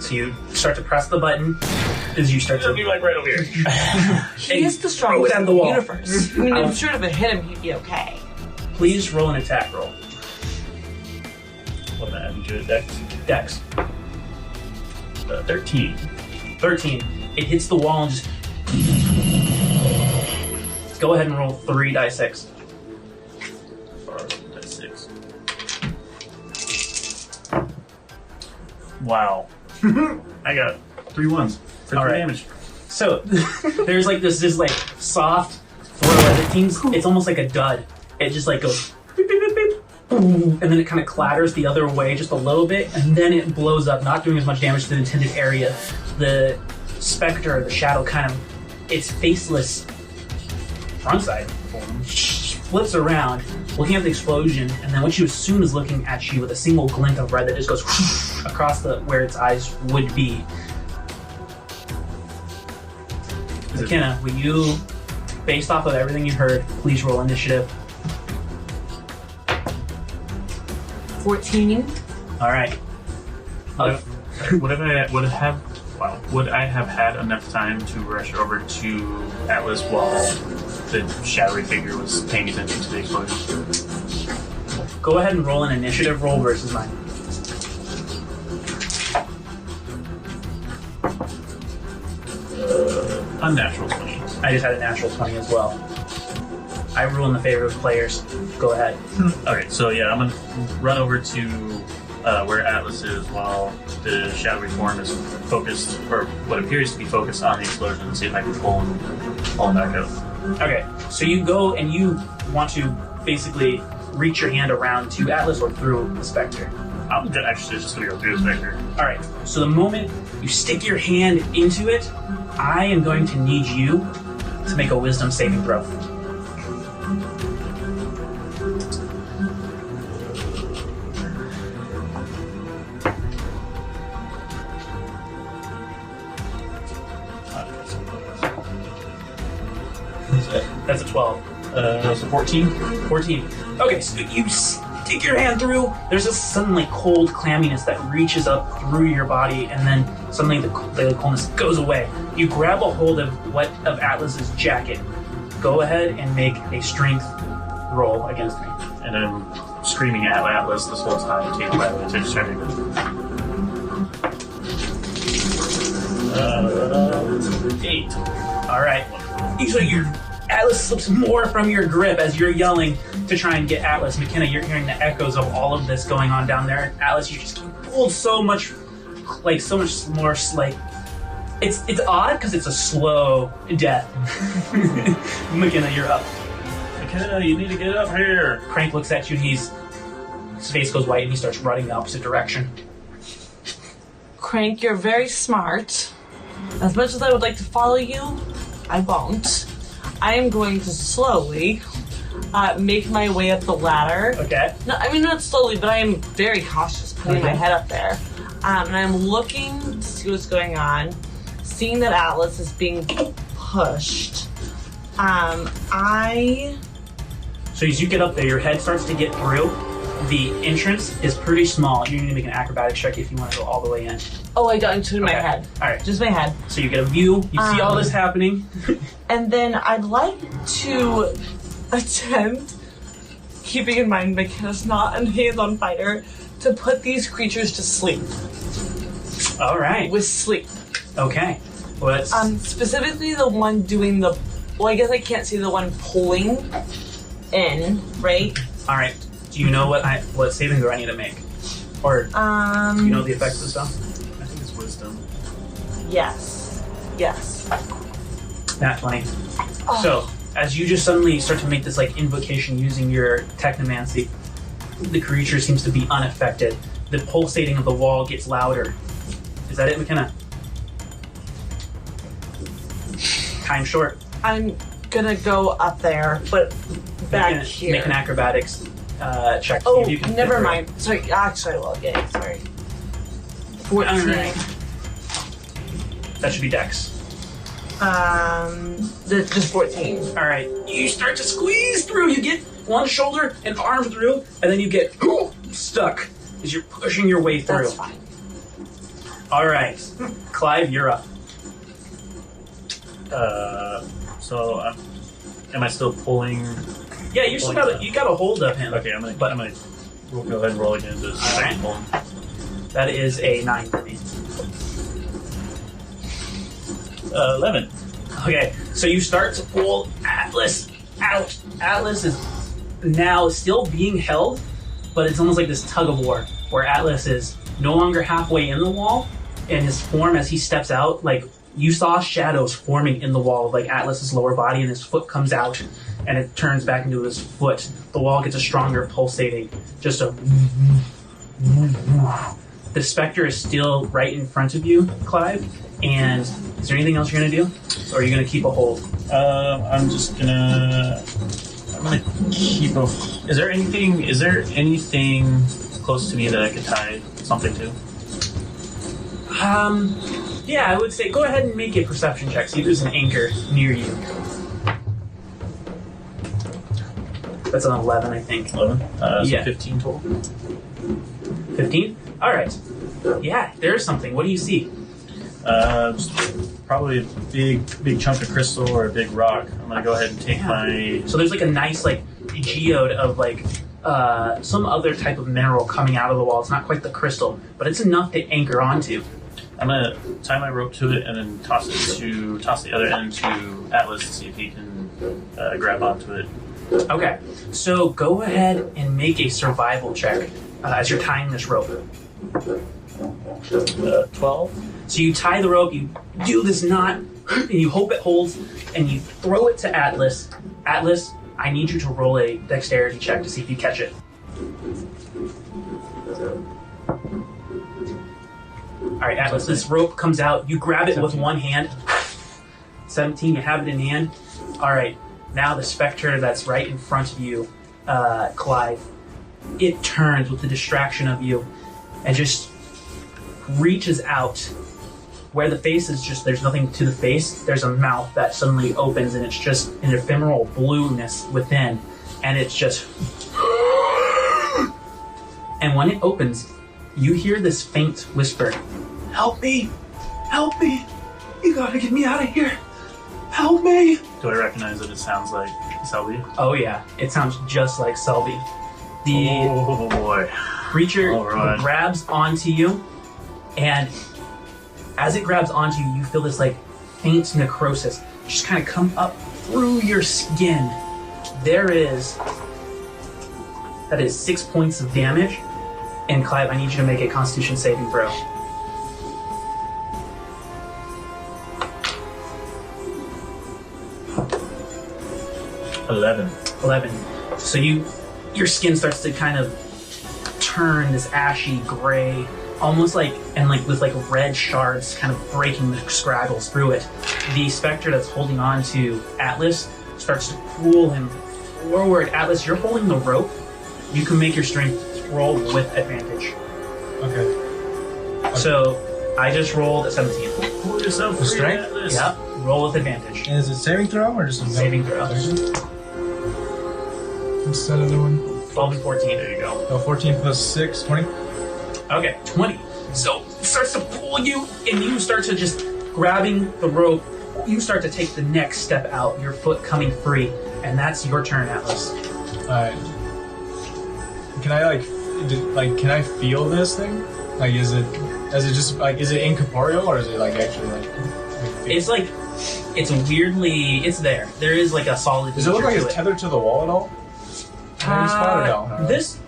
So you start to press the button as you start to... be like right over here. He is the strongest down in the the wall. universe. I mean, I'm sure if it hit him, he'd be okay. Please roll an attack roll. What am I adding to it? Dex? Dex. 13. 13. It hits the wall and just... Go ahead and roll 3 dice 6. Dice 6. Wow. I got 3 ones for 3 damage. So, there's like this soft throw as it seems, it's almost like a dud. It just like goes beep, beep, beep, beep, boom, and then it kind of clatters the other way just a little bit, and then it blows up, not doing as much damage to the intended area. The specter, the shadow, kind of, its faceless front side form flips around, looking at the explosion, and then what you assume is looking at you with a single glint of red that just goes across where its eyes would be. Makena, will you, based off of everything you heard, please roll initiative. 14. All right. Would I have had enough time to rush over to Atlas while the shadowy figure was paying attention to the explosion? Go ahead and roll an initiative roll versus mine. Unnatural 20. I just had a natural 20 as well. I rule in the favor of players. Go ahead. Okay, so yeah, I'm gonna run over to where Atlas is while the shadowy form is focused, or what appears to be focused on the explosion, and see if I can pull him back out. Okay, so you go and you want to basically reach your hand around to Atlas or through the Spectre. I'm actually just gonna go through the specter. Alright, so the moment you stick your hand into it, I am going to need you to make a wisdom saving throw. That's a 12. So 14? 14. Okay, so you stick your hand through, there's a suddenly cold clamminess that reaches up through your body, and then suddenly the coldness goes away. You grab a hold of Atlas's jacket. Go ahead and make a strength roll against me. And I'm screaming at Atlas this whole time, taken by the way, so just trying to... 8. Alright. So Atlas slips more from your grip as you're yelling to try and get Atlas. Makena, you're hearing the echoes of all of this going on down there. Atlas, you just get pulled so much more, it's odd because it's a slow death. Makena, you're up. Makena, you need to get up here. Crank looks at you and his face goes white and he starts running the opposite direction. Crank, you're very smart. As much as I would like to follow you, I won't. I am going to slowly make my way up the ladder. Okay. No, I mean not slowly, but I am very cautious putting my head up there. And I'm looking to see what's going on, seeing that Atlas is being pushed. So as you get up there, your head starts to get through. The entrance is pretty small. You need to make an acrobatics check if you want to go all the way in. Oh, I don't include my head. All right. Just my head. So you get a view. You see all this happening. And then I'd like to attempt, keeping in mind Makena's not a hands-on fighter, to put these creatures to sleep. All right. With sleep. Okay. Well, that's... Specifically the one doing the... Well, I guess I can't see the one pulling in, right? All right. Do you know what saving throw I need to make? Or do you know the effects of stuff? I think it's wisdom. Yes. Yes. Nat 20. Oh. So, as you just suddenly start to make this like invocation using your technomancy, the creature seems to be unaffected. The pulsating of the wall gets louder. Is that it, Makena? Time short. I'm gonna go up there, but back here. Make an acrobatics check. Oh, if you can never fit mind. Sorry, actually I will. Yeah, sorry. 14. All right. That should be Dex. Just 14. All right. You start to squeeze through. You get one shoulder and arm through, and then you get stuck as you're pushing your way through. That's fine. All right, Clive, you're up. So am I still pulling? Yeah, you still got a hold of him. Okay, I'm gonna go ahead and roll again. To Alright. pull him. That is a 9 for me. 11. Okay, so you start to pull Atlas out. Atlas is now still being held, but it's almost like this tug of war where Atlas is no longer halfway in the wall, and his form as he steps out, like you saw shadows forming in the wall of like Atlas's lower body, and his foot comes out and it turns back into his foot. The wall gets a stronger pulsating, just a the specter is still right in front of you, Clive, and is there anything else you're gonna do? Or are you gonna keep a hold? I'm gonna keep a... Is there anything close to me that I could tie something to? Yeah, I would say go ahead and make a perception check. See if there's an anchor near you. That's an 11, I think. 11? So Yeah. 15 total. 15? Alright. Yeah, there's something. What do you see? Probably a big chunk of crystal or a big rock. I'm gonna go ahead and take my... So there's like a nice like geode of like some other type of mineral coming out of the wall. It's not quite the crystal, but it's enough to anchor onto. I'm gonna tie my rope to it and then toss the other end to Atlas to see if he can grab onto it. Okay, so go ahead and make a survival check as you're tying this rope. 12. So you tie the rope, you do this knot, and you hope it holds, and you throw it to Atlas. Atlas, I need you to roll a dexterity check to see if you catch it. Alright, Atlas, this rope comes out, you grab it with one hand. 17, you have it in hand. Alright, now the specter that's right in front of you, Clive, it turns with the distraction of you and just reaches out. Where the face is just, there's nothing to the face, there's a mouth that suddenly opens and it's just an ephemeral blueness within, and it's just... And when it opens, you hear this faint whisper, "Help me! Help me! You gotta get me out of here! Help me!" Do I recognize that it sounds like Selby? Oh yeah, it sounds just like Selby. The Oh boy. creature Alright. grabs onto you, and as it grabs onto you, you feel this like faint necrosis just kind of come up through your skin. That is 6 points of damage. And Clive, I need you to make a Constitution saving throw. $11. 11. So your skin starts to kind of turn this ashy gray, almost like, and like with like red shards kind of breaking the scraggles through it. The specter that's holding on to Atlas starts to pull him forward. Atlas, you're holding the rope. You can make your strength roll with advantage. Okay. So I just rolled a 17. Pull yourself free, Strength? Atlas. Yep. Roll with advantage. And is it saving throw or just a Saving throw. What's that other one? 12 and 14. There you go. Oh, 14 plus 6, 20. Okay, 20. So it starts to pull you, and you start to just grabbing the rope. You start to take the next step out, your foot coming free, And that's your turn, Atlas. Alright. Can I can I feel this thing? Like, is it incorporeal, or is it like actually It's weirdly, it's there. There is like a solid. Does it look like it's tethered to the wall at all?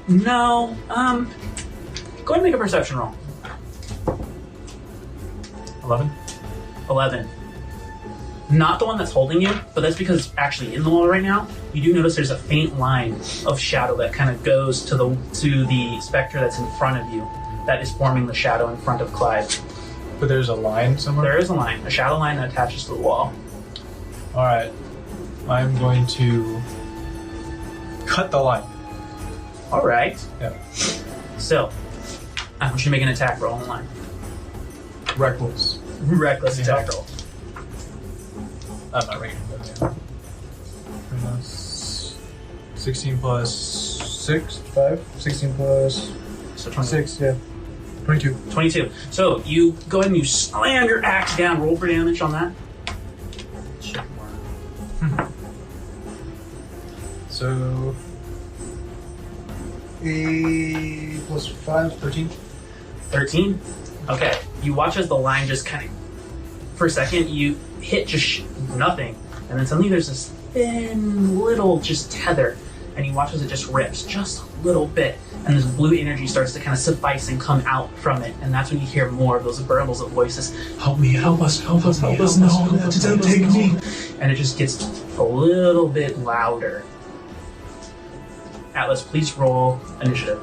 No. Go ahead and make a perception roll. 11. Not the one that's holding you, but that's because it's actually in the wall right now. You do notice there's a faint line of shadow that kind of goes to the specter that's in front of you, that is forming the shadow in front of Clive. But there's a line somewhere? There is a line, a shadow line that attaches to the wall. Alright. I'm going to cut the line. Alright. Yeah. So, I want you to make an attack roll on the line. Reckless Attack roll. I'm not rating, but yeah. 16 plus 6, 5? 16 plus So 20. 6, yeah. 22. 22. So, you go ahead and you slam your axe down. Roll for damage on that. So... 8 plus 5, 13. 13? Okay. You watch as the line just kind of, for a second, you hit just nothing, and then suddenly there's this thin little just tether, and you watch as it just rips just a little bit, and this blue energy starts to kind of suffice and come out from it, and that's when you hear more of those burbles of voices. Help me, help us, no, don't take me. And it just gets a little bit louder. Atlas, please roll initiative.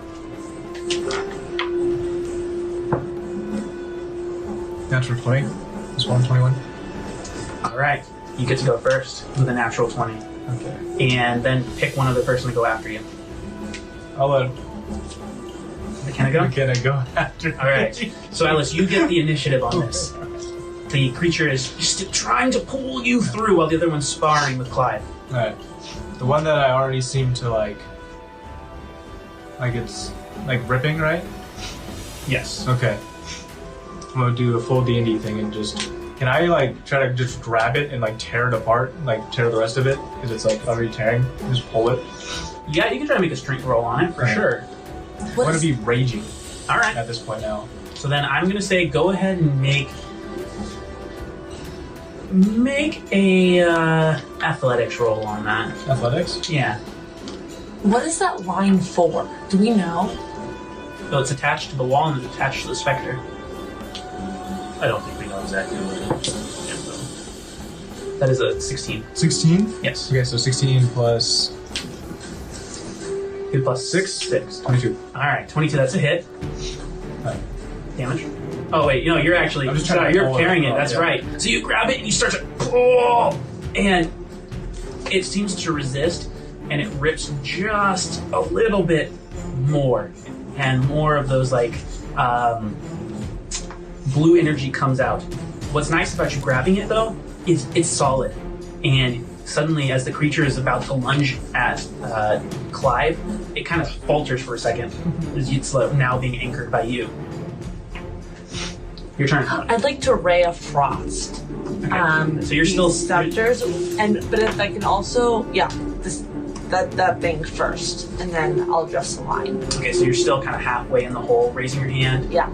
Natural 20. This one, 21. All right, you get to go first with a natural 20. Okay. And then pick one other person to go after you. I'll let Makena go? Makena go after me. All right. So, Atlas, you get the initiative on this. The creature is just trying to pull you through while the other one's sparring with Clive. Alright. The one that I already seem to like it's like ripping, right? Yes. Okay. I'm gonna do a full D&D thing and just... Can I like try to just grab it and like tear it apart? Like tear the rest of it? Because it's like already tearing. Just pull it. Yeah, you can try to make a strength roll on it, for sure. I want to be raging All right. at this point now. So then I'm going to say go ahead and make a athletics roll on that. Athletics? Yeah. What is that line for? Do we know? So it's attached to the wall and it's attached to the specter. I don't think we know exactly what it is. That is a 16. 16? Yes. Okay, so 16 plus... Good plus 6? 6. 22. Alright, 22, that's a hit. Alright. Damage. Oh wait, no, you're actually... I'm just trying to you're pull carrying it it, up, that's yeah. right. So you grab it and you start to pull! And it seems to resist, and it rips just a little bit more. And more of those, like, blue energy comes out. What's nice about you grabbing it, though, is it's solid. And suddenly, as the creature is about to lunge at Clive, it kind of falters for a second, as it's now being anchored by you. Your turn. I'd like to ray of frost. Okay. So you're still scepters, but if I can also, that thing first, and then I'll address the line. Okay, so you're still kind of halfway in the hole, raising your hand. Yeah.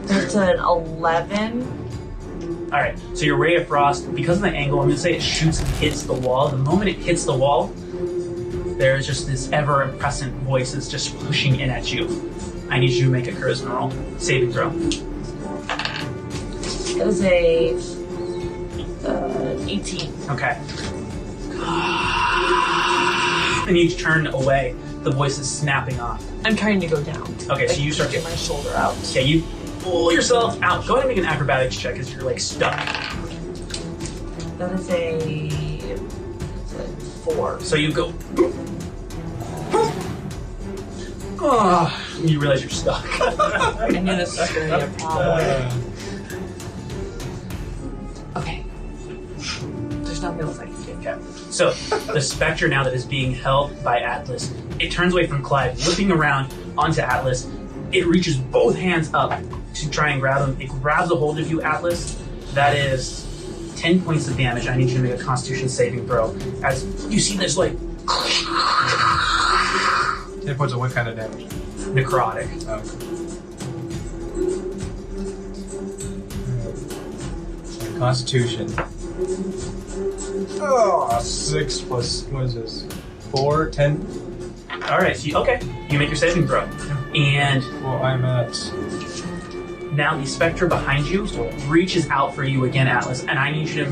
That's an 11. All right, so your ray of frost, because of the angle, I'm going to say it shoots and hits the wall. The moment it hits the wall, there's just this ever-present voice that's just pushing in at you. I need you to make a charisma roll. Saving throw. That is a 18. Okay. And you turn away. The voice is snapping off. I'm trying to go down. Okay, so you start to get my shoulder out. Yeah, you pull yourself out. Go ahead and make an acrobatics check as you're like stuck. That is a 4. So you go. Oh, you realize you're stuck. I knew this was going to be a problem. Okay. There's nothing else I can do. Okay. So the specter now that is being held by Atlas, it turns away from Clive, whipping around onto Atlas. It reaches both hands up to try and grab him. It grabs a hold of you, Atlas. That is 10 points of damage. I need you to make a Constitution saving throw. As you see this, like, 10 points of what kind of damage? necrotic. Okay. Constitution. Oh, 6 plus, what is this? 4, 10? Alright, so you make your saving throw. And Well, I'm at... now the specter behind you reaches out for you again, Atlas, and I need you to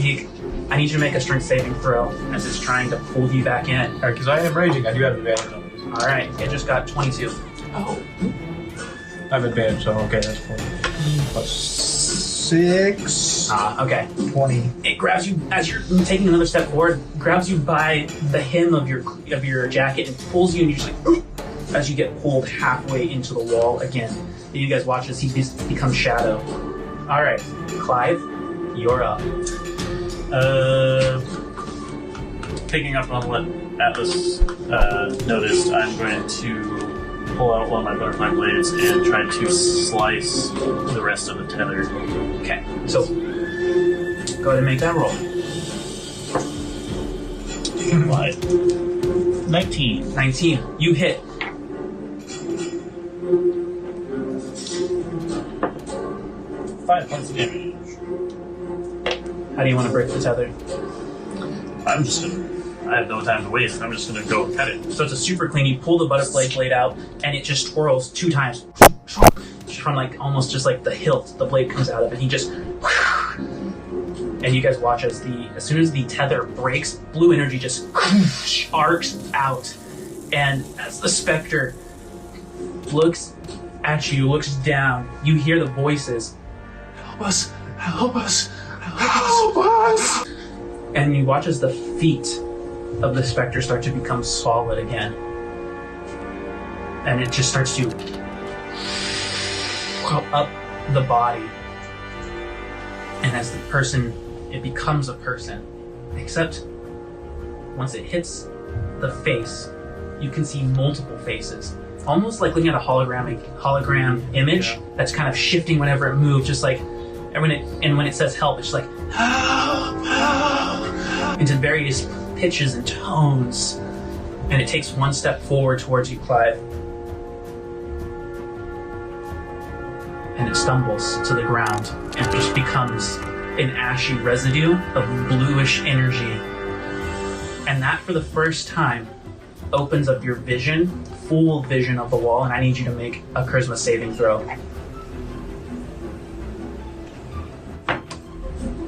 make a strength saving throw as it's trying to pull you back in. Alright, because I am raging, I do have advantage on this. Alright, it just got 22. Oh. I have advantage, so okay, that's 4. Plus 6. Okay. 20. It grabs you as you're taking another step forward, grabs you by the hem of your jacket and pulls you, and you're just like, "Ooh," as you get pulled halfway into the wall again. And you guys watch as he becomes shadow. Alright, Clive, you're up. Picking up on what Atlas noticed, I'm going to pull out one of my butterfly blades and try to slice the rest of the tether. Okay, so go ahead and make that roll. 19. 19. You hit. Five points of damage. How do you want to break the tether? I have no time to waste. I'm just gonna go cut it. So it's a super clean. You pull the butterfly blade out, and it just twirls 2 times. From like almost just like the hilt, the blade comes out of it. He just, and you guys watch as soon as the tether breaks, blue energy just arcs out, and as the specter looks at you, looks down, you hear the voices, "Help us! Help us! Help us!" And you watch as the feet of the specter start to become solid again, and it just starts to up the body, and as the person, it becomes a person, except once it hits the face, you can see multiple faces, almost like looking at a hologram image that's kind of shifting whenever it moves, just like, and when it says help, it's just like help, help, into various pitches and tones, and it takes one step forward towards you, Clive. And it stumbles to the ground and just becomes an ashy residue of bluish energy. And that, for the first time, opens up your vision, full vision of the wall, and I need you to make a charisma saving throw.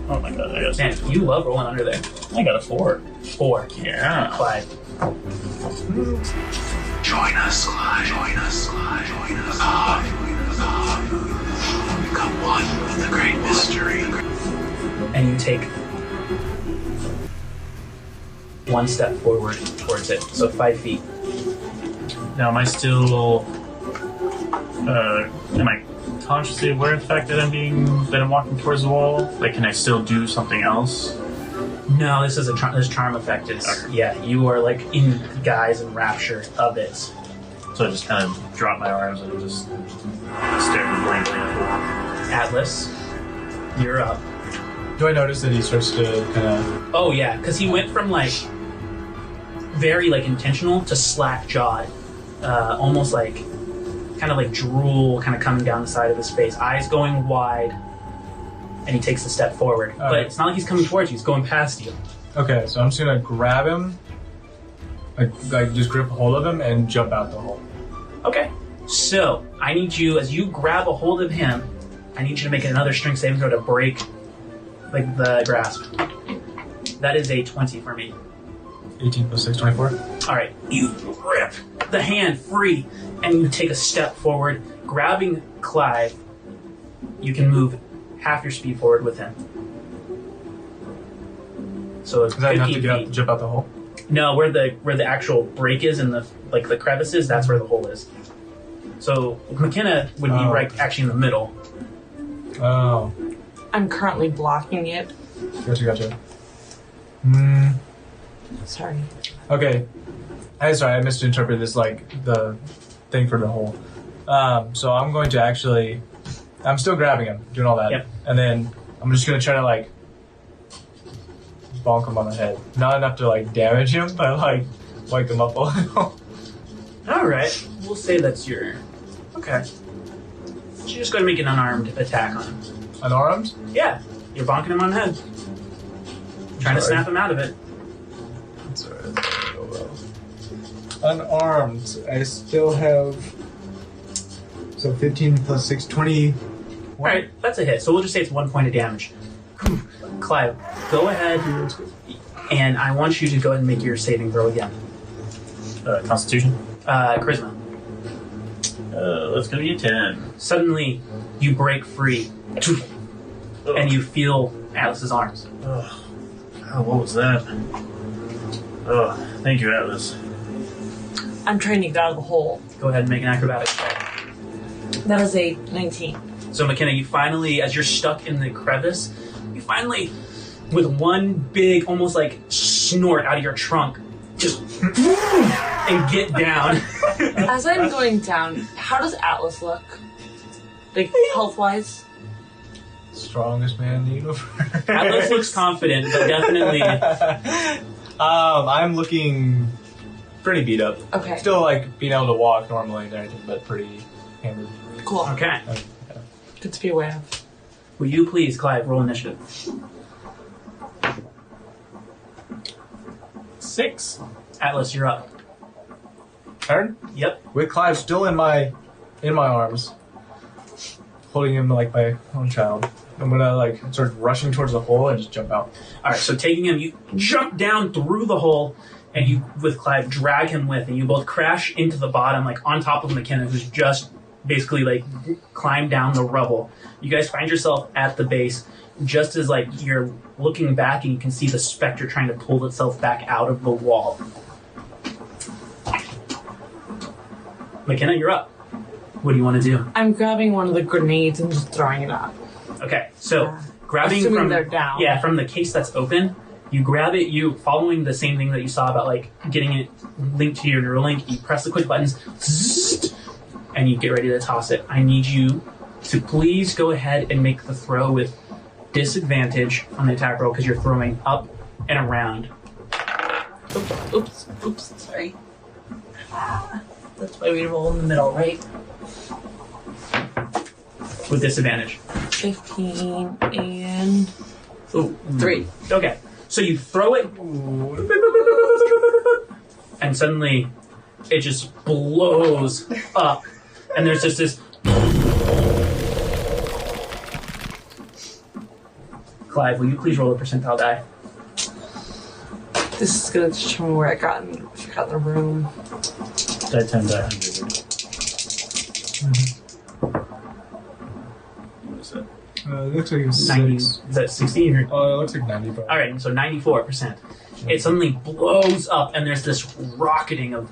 Oh my god, I got Man, you love rolling under there. I got a 4. 4. Yeah. Clive. Join us, Clive. Join us, Clive. Join us, Clive. Become one with the great mystery. And you take one step forward towards it, so 5 feet. Now, am I still? Am I consciously aware of the fact that I'm walking towards the wall? Like, can I still do something else? No, this is this charm effect. It's, yeah, you are like in guise and rapture of it. So I just kind of drop my arms and just stare blankly at the wall. Atlas, you're up. Do I notice that he starts to kind of... Oh yeah, because he went from like very like intentional to slack jawed, almost like kind of like drool kind of coming down the side of his face, eyes going wide, and he takes a step forward. But it's not like he's coming towards you; he's going past you. Okay, so I'm just gonna grab him, like just grip a hold of him and jump out the hole. Okay, so I need you, as you grab a hold of him, I need you to make another strength saving throw to break like the grasp. That is a 20 for me. 18 plus 6, 24. All right, you rip the hand free, and you take a step forward, grabbing Clive. You can move half your speed forward with him. So it's Does that 15 have to feet. get out, jump out the hole? No, where the actual break is and the crevices, that's where the hole is. So Makena would be right actually in the middle. Oh, I'm currently blocking it. gotcha. Sorry. Okay. Sorry, I misinterpreted this like the thing for the hole. So I'm going to actually... I'm still grabbing him, doing all that. Yep. And then I'm just going to try to like just bonk him on the head. Not enough to like damage him, but like wake him up a little. Alright, we'll say that's your... Okay. So you're just going to make an unarmed attack on him. Unarmed? Yeah, you're bonking him on the head. Trying to snap him out of it. That's alright. Go well. Unarmed. I still have... So 15 plus 6, 20... Alright, that's a hit. So we'll just say it's 1 point of damage. Clive, go ahead and I want you to go ahead and make your saving throw again. Constitution? Charisma. Let's go get 10. Suddenly, you break free and you feel Atlas's arms. Oh, what was that? Oh, thank you, Atlas. I'm trying to get out of the hole. Go ahead and make an acrobatics check. That is a 19. So McKenna, you finally, as you're stuck in the crevice, you finally, with one big, almost like snort out of your trunk, just and get down. As I'm going down, how does Atlas look? Like, health-wise? Strongest man in the universe. Atlas looks confident, but definitely... I'm looking pretty beat up. Okay. Still, like, being able to walk normally and everything, but pretty hammered. Cool. Okay. Good to be aware of. Will you please, Clive, roll initiative? 6. Atlas, you're up. Turn? Yep. With Clive still in my arms, holding him like my own child. I'm gonna like start rushing towards the hole and just jump out. Alright, so taking him, you jump down through the hole, and you, with Clive, drag him with, and you both crash into the bottom, like on top of McKenna, who's just basically like climbed down the rubble. You guys find yourself at the base, just as like you're looking back and you can see the specter trying to pull itself back out of the wall. McKenna, you're up. What do you want to do? I'm grabbing one of the grenades and just throwing it up. Okay, so grabbing assuming from they're down. Yeah, from the case that's open, you grab it. You following the same thing that you saw about like getting it linked to your Neurolink. You press the quick buttons, zzzt, and you get ready to toss it. I need you to please go ahead and make the throw with disadvantage on the attack roll because you're throwing up and around. Oops, sorry. That's why we roll in the middle, right? With disadvantage. 15 and... Ooh, 3. Okay, so you throw it, and suddenly it just blows up, and there's just this... Clive, will you please roll a percentile die? This is going to determine where I got in the room. Die 10, die 100. What is that? It looks like it's 90, 6. is that 16? Or? Oh, it looks like 90. Probably. Alright, so 94%. It suddenly blows up, and there's this rocketing of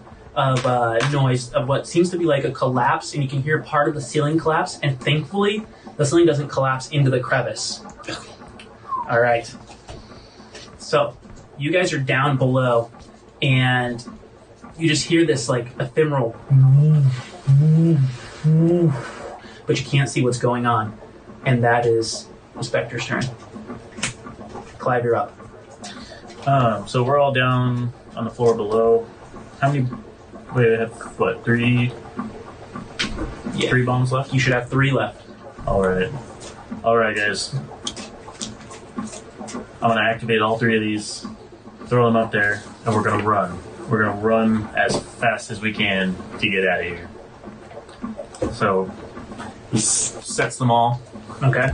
noise of what seems to be like a collapse, and you can hear part of the ceiling collapse, and thankfully, the ceiling doesn't collapse into the crevice. Alright. So, you guys are down below, and you just hear this, like, ephemeral but you can't see what's going on. And that is the Spectre's turn. Clive, you're up. So we're all down on the floor below. How many... Wait, I have, what, 3... Yeah. 3 bombs left? You should have 3 left. Alright. Alright, guys. I'm gonna activate all 3 of these, throw them up there, and we're gonna run. We're gonna run as fast as we can to get out of here. So, he sets them all. Okay.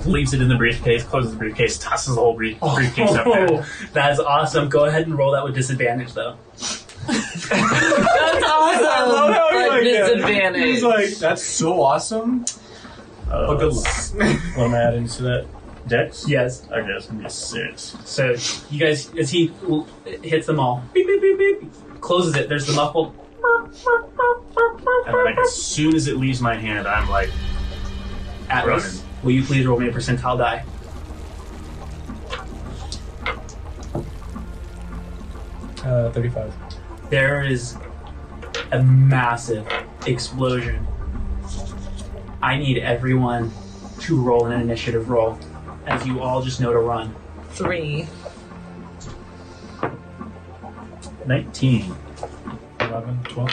Leaves it in the briefcase, closes the briefcase, tosses the whole briefcase up there. That's awesome. Go ahead and roll that with disadvantage, though. That's awesome! I love how he like disadvantage. He's like, that's so awesome. But good luck. What am I adding to that? Dex? Yes. Okay, it's gonna be a 6. So, you guys, as he hits them all, beep, beep, beep, beep, closes it, there's the muffled... And like, as soon as it leaves my hand, I'm like... Atlas, running. will you please roll me a percentile die? Uh, 35. There is a massive explosion. I need everyone to roll an initiative roll, as you all just know to run. 3. 19. 11, 12.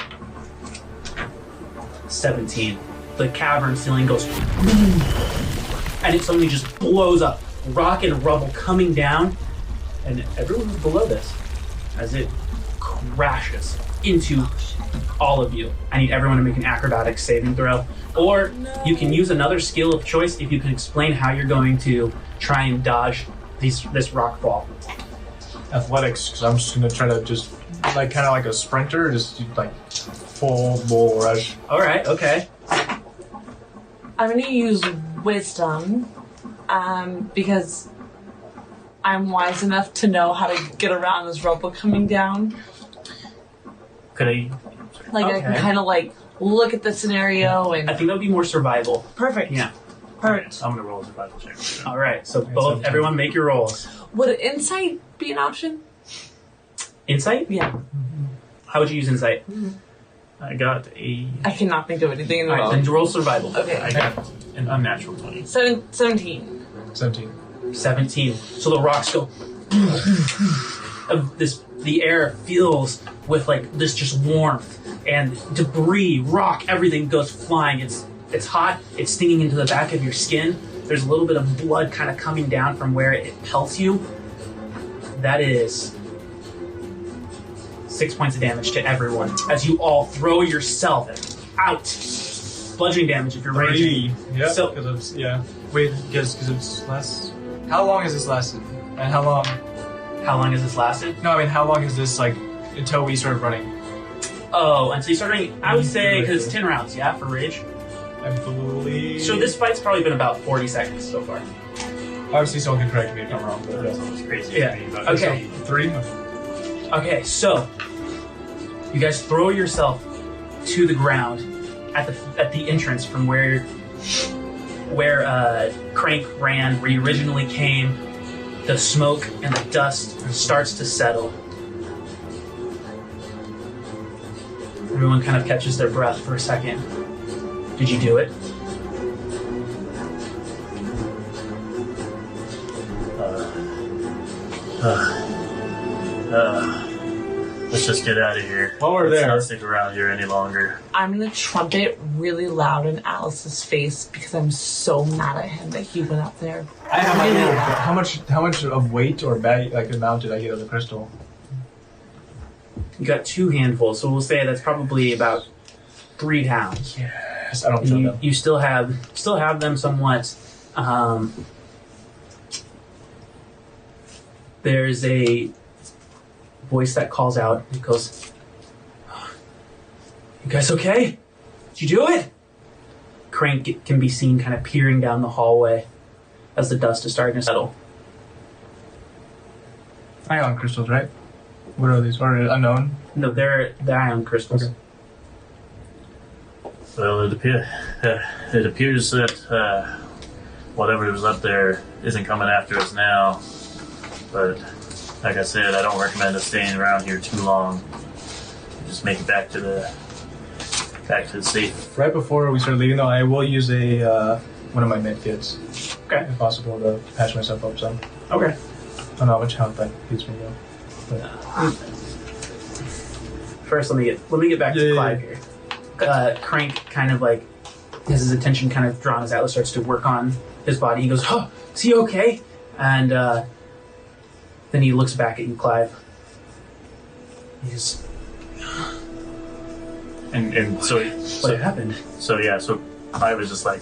17. The cavern ceiling goes boom, and it suddenly just blows up. Rock and rubble coming down, and everyone who's below this as it crashes into all of you. I need everyone to make an acrobatics saving throw. Or you can use another skill of choice if you can explain how you're going to try and dodge this rock fall. Athletics, because I'm just going to try to just, like, kind of like a sprinter, just do, like, full bull rush. Alright, okay. I'm going to use wisdom because I'm wise enough to know how to get around this rubble coming down. Could I? Like, I can kind of, like, look at the scenario and... I think that would be more survival. Perfect. Yeah. Perfect. I'm gonna roll a survival check. Alright, so both, everyone make your rolls. Would insight be an option? Insight? Yeah. How would you use insight? I got a. I cannot think of anything in the Alright, then roll survival. Okay. I got an unnatural 20. 17. 17. 17. So the rocks go. The air fills with like this just warmth and debris, rock, everything goes flying. It's hot. It's stinging into the back of your skin. There's a little bit of blood kind of coming down from where it pelts you. That is 6 points of damage to everyone as you all throw yourself out. Bludgeoning damage if you're raging. Yeah, So- because it's, yeah. Wait, because it's less... How long has this lasted? And how long... How long has this lasted? No, I mean, how long is this, like, until we start running? Oh, and so you start running, I would say, because it's 10 rounds, yeah, for rage. I believe... So this fight's probably been about 40 seconds so far. Obviously, someone can correct me if I'm wrong, but... That's almost crazy. Yeah. To me, but Okay. 3? Okay, so you guys throw yourself to the ground at the entrance from where Crank ran, where you originally came. The smoke and the dust starts to settle. Everyone kind of catches their breath for a second. Did you do it? Let's just get out of here. While we're Let's there- not stick around here any longer. I'm gonna trumpet really loud in Alice's face because I'm so mad at him that he went up there. I have my Really little... loud. How much of weight or bag, like, amount did I get of the crystal? You got 2 handfuls, so we'll say that's probably about 3 pounds. Yes, I don't feel You, them. you still have them somewhat. There's a voice that calls out. It goes, "You guys okay? Did you do it?" Crank can be seen kind of peering down the hallway as the dust is starting to settle. Ion crystals, right? What are these? Or unknown? No, they're ion crystals. Okay. Well, it appears that whatever was up there isn't coming after us now. But like I said, I don't recommend us staying around here too long. Just make it back to the safe. Right before we start leaving, though, I will use a one of my med kits, Okay. if possible, to patch myself up some. Okay. I don't know how much health that gives me, though. But First, let me get back to Yeah. Clive here. Crank kind of like has his attention kind of drawn as Atlas starts to work on his body. He goes, "Oh, is he okay?" And then he looks back at you, Clive. He's, And so what happened? So Clive was just like,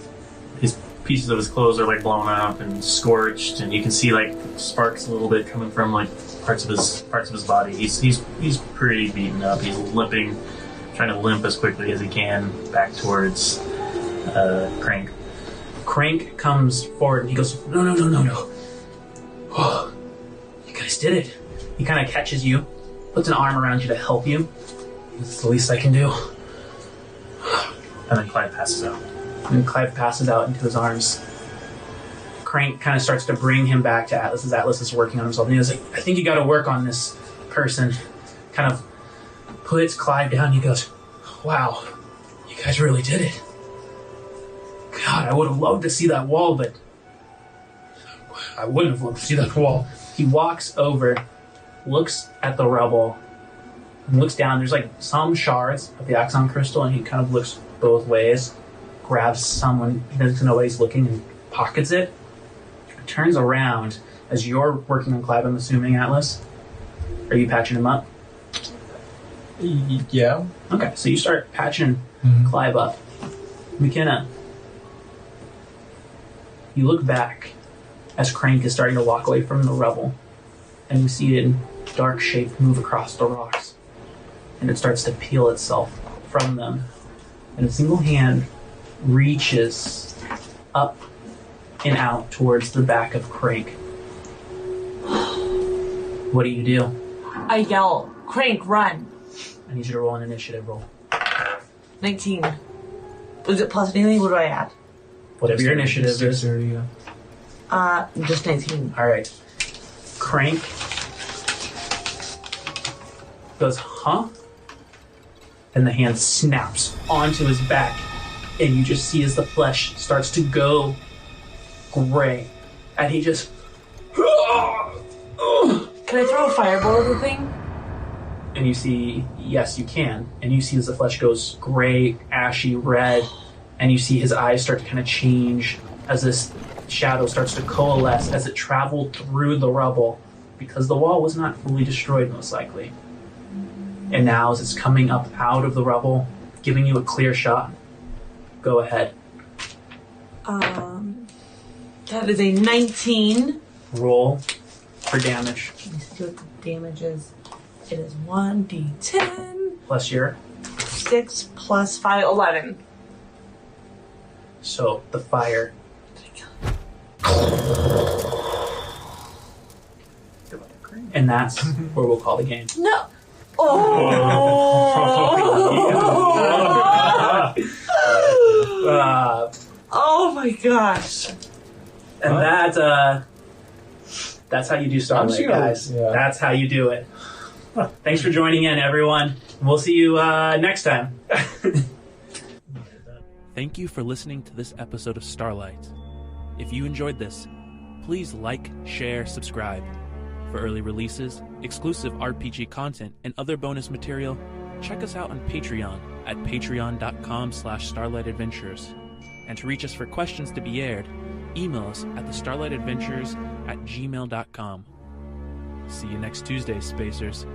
his pieces of his clothes are like blown up and scorched, and you can see like sparks a little bit coming from like parts of his body. He's pretty beaten up. He's limping, trying to limp as quickly as he can back towards Crank. Crank comes forward and he goes, No. Oh, you guys did it. He kind of catches you, puts an arm around you to help you. It's the least I can do. And then Clive passes out. And Clive passes out into his arms. Crank kind of starts to bring him back to Atlas as Atlas is working on himself. And he goes, I think you got to work on this person. Kind of puts Clive down. He goes, wow, you guys really did it. God, I would have loved to see that wall, but I wouldn't have loved to see that wall. He walks over, looks at the rubble, and looks down. There's like some shards of the axon crystal, and he kind of looks both ways, grabs someone, he doesn't know nobody's looking, and pockets it. Turns around as you're working on Clive, I'm assuming, Atlas. Are you patching him up? Yeah. Okay, so you start patching Clive up. Makena, you look back as Crank is starting to walk away from the rubble, and you see it in dark shape move across the rocks. And it starts to peel itself from them. And a single hand reaches up and out towards the back of Crank. What do you do? I yell, Crank, run. I need you to roll an initiative roll. 19. Was it plus anything? What do I add? Whatever your initiative is. 630, yeah. Just 19. Alright. Crank goes, huh? And the hand snaps onto his back, and you just see as the flesh starts to go gray. And he just... Can I throw a fireball at the thing? And you see, yes, you can. And you see as the flesh goes gray, ashy, red, and you see his eyes start to kind of change as this shadow starts to coalesce as it traveled through the rubble, because the wall was not fully destroyed, most likely. And now, as it's coming up out of the rubble, giving you a clear shot, go ahead. That is a 19. Roll for damage. Let me see what the damage is. It is 1d10. Plus your... 6 plus 5, 11. So, the fire... And that's where we'll call the game. No! Oh! Oh my gosh. And that's how you do Starlight, guys. Yeah. That's how you do it. Thanks for joining in, everyone. We'll see you next time. Thank you for listening to this episode of Starlight. If you enjoyed this, please like, share, subscribe. For early releases, exclusive RPG content, and other bonus material, check us out on Patreon at patreon.com/starlightadventures. And to reach us for questions to be aired, email us at thestarlightadventures@gmail.com. See you next Tuesday, Spacers.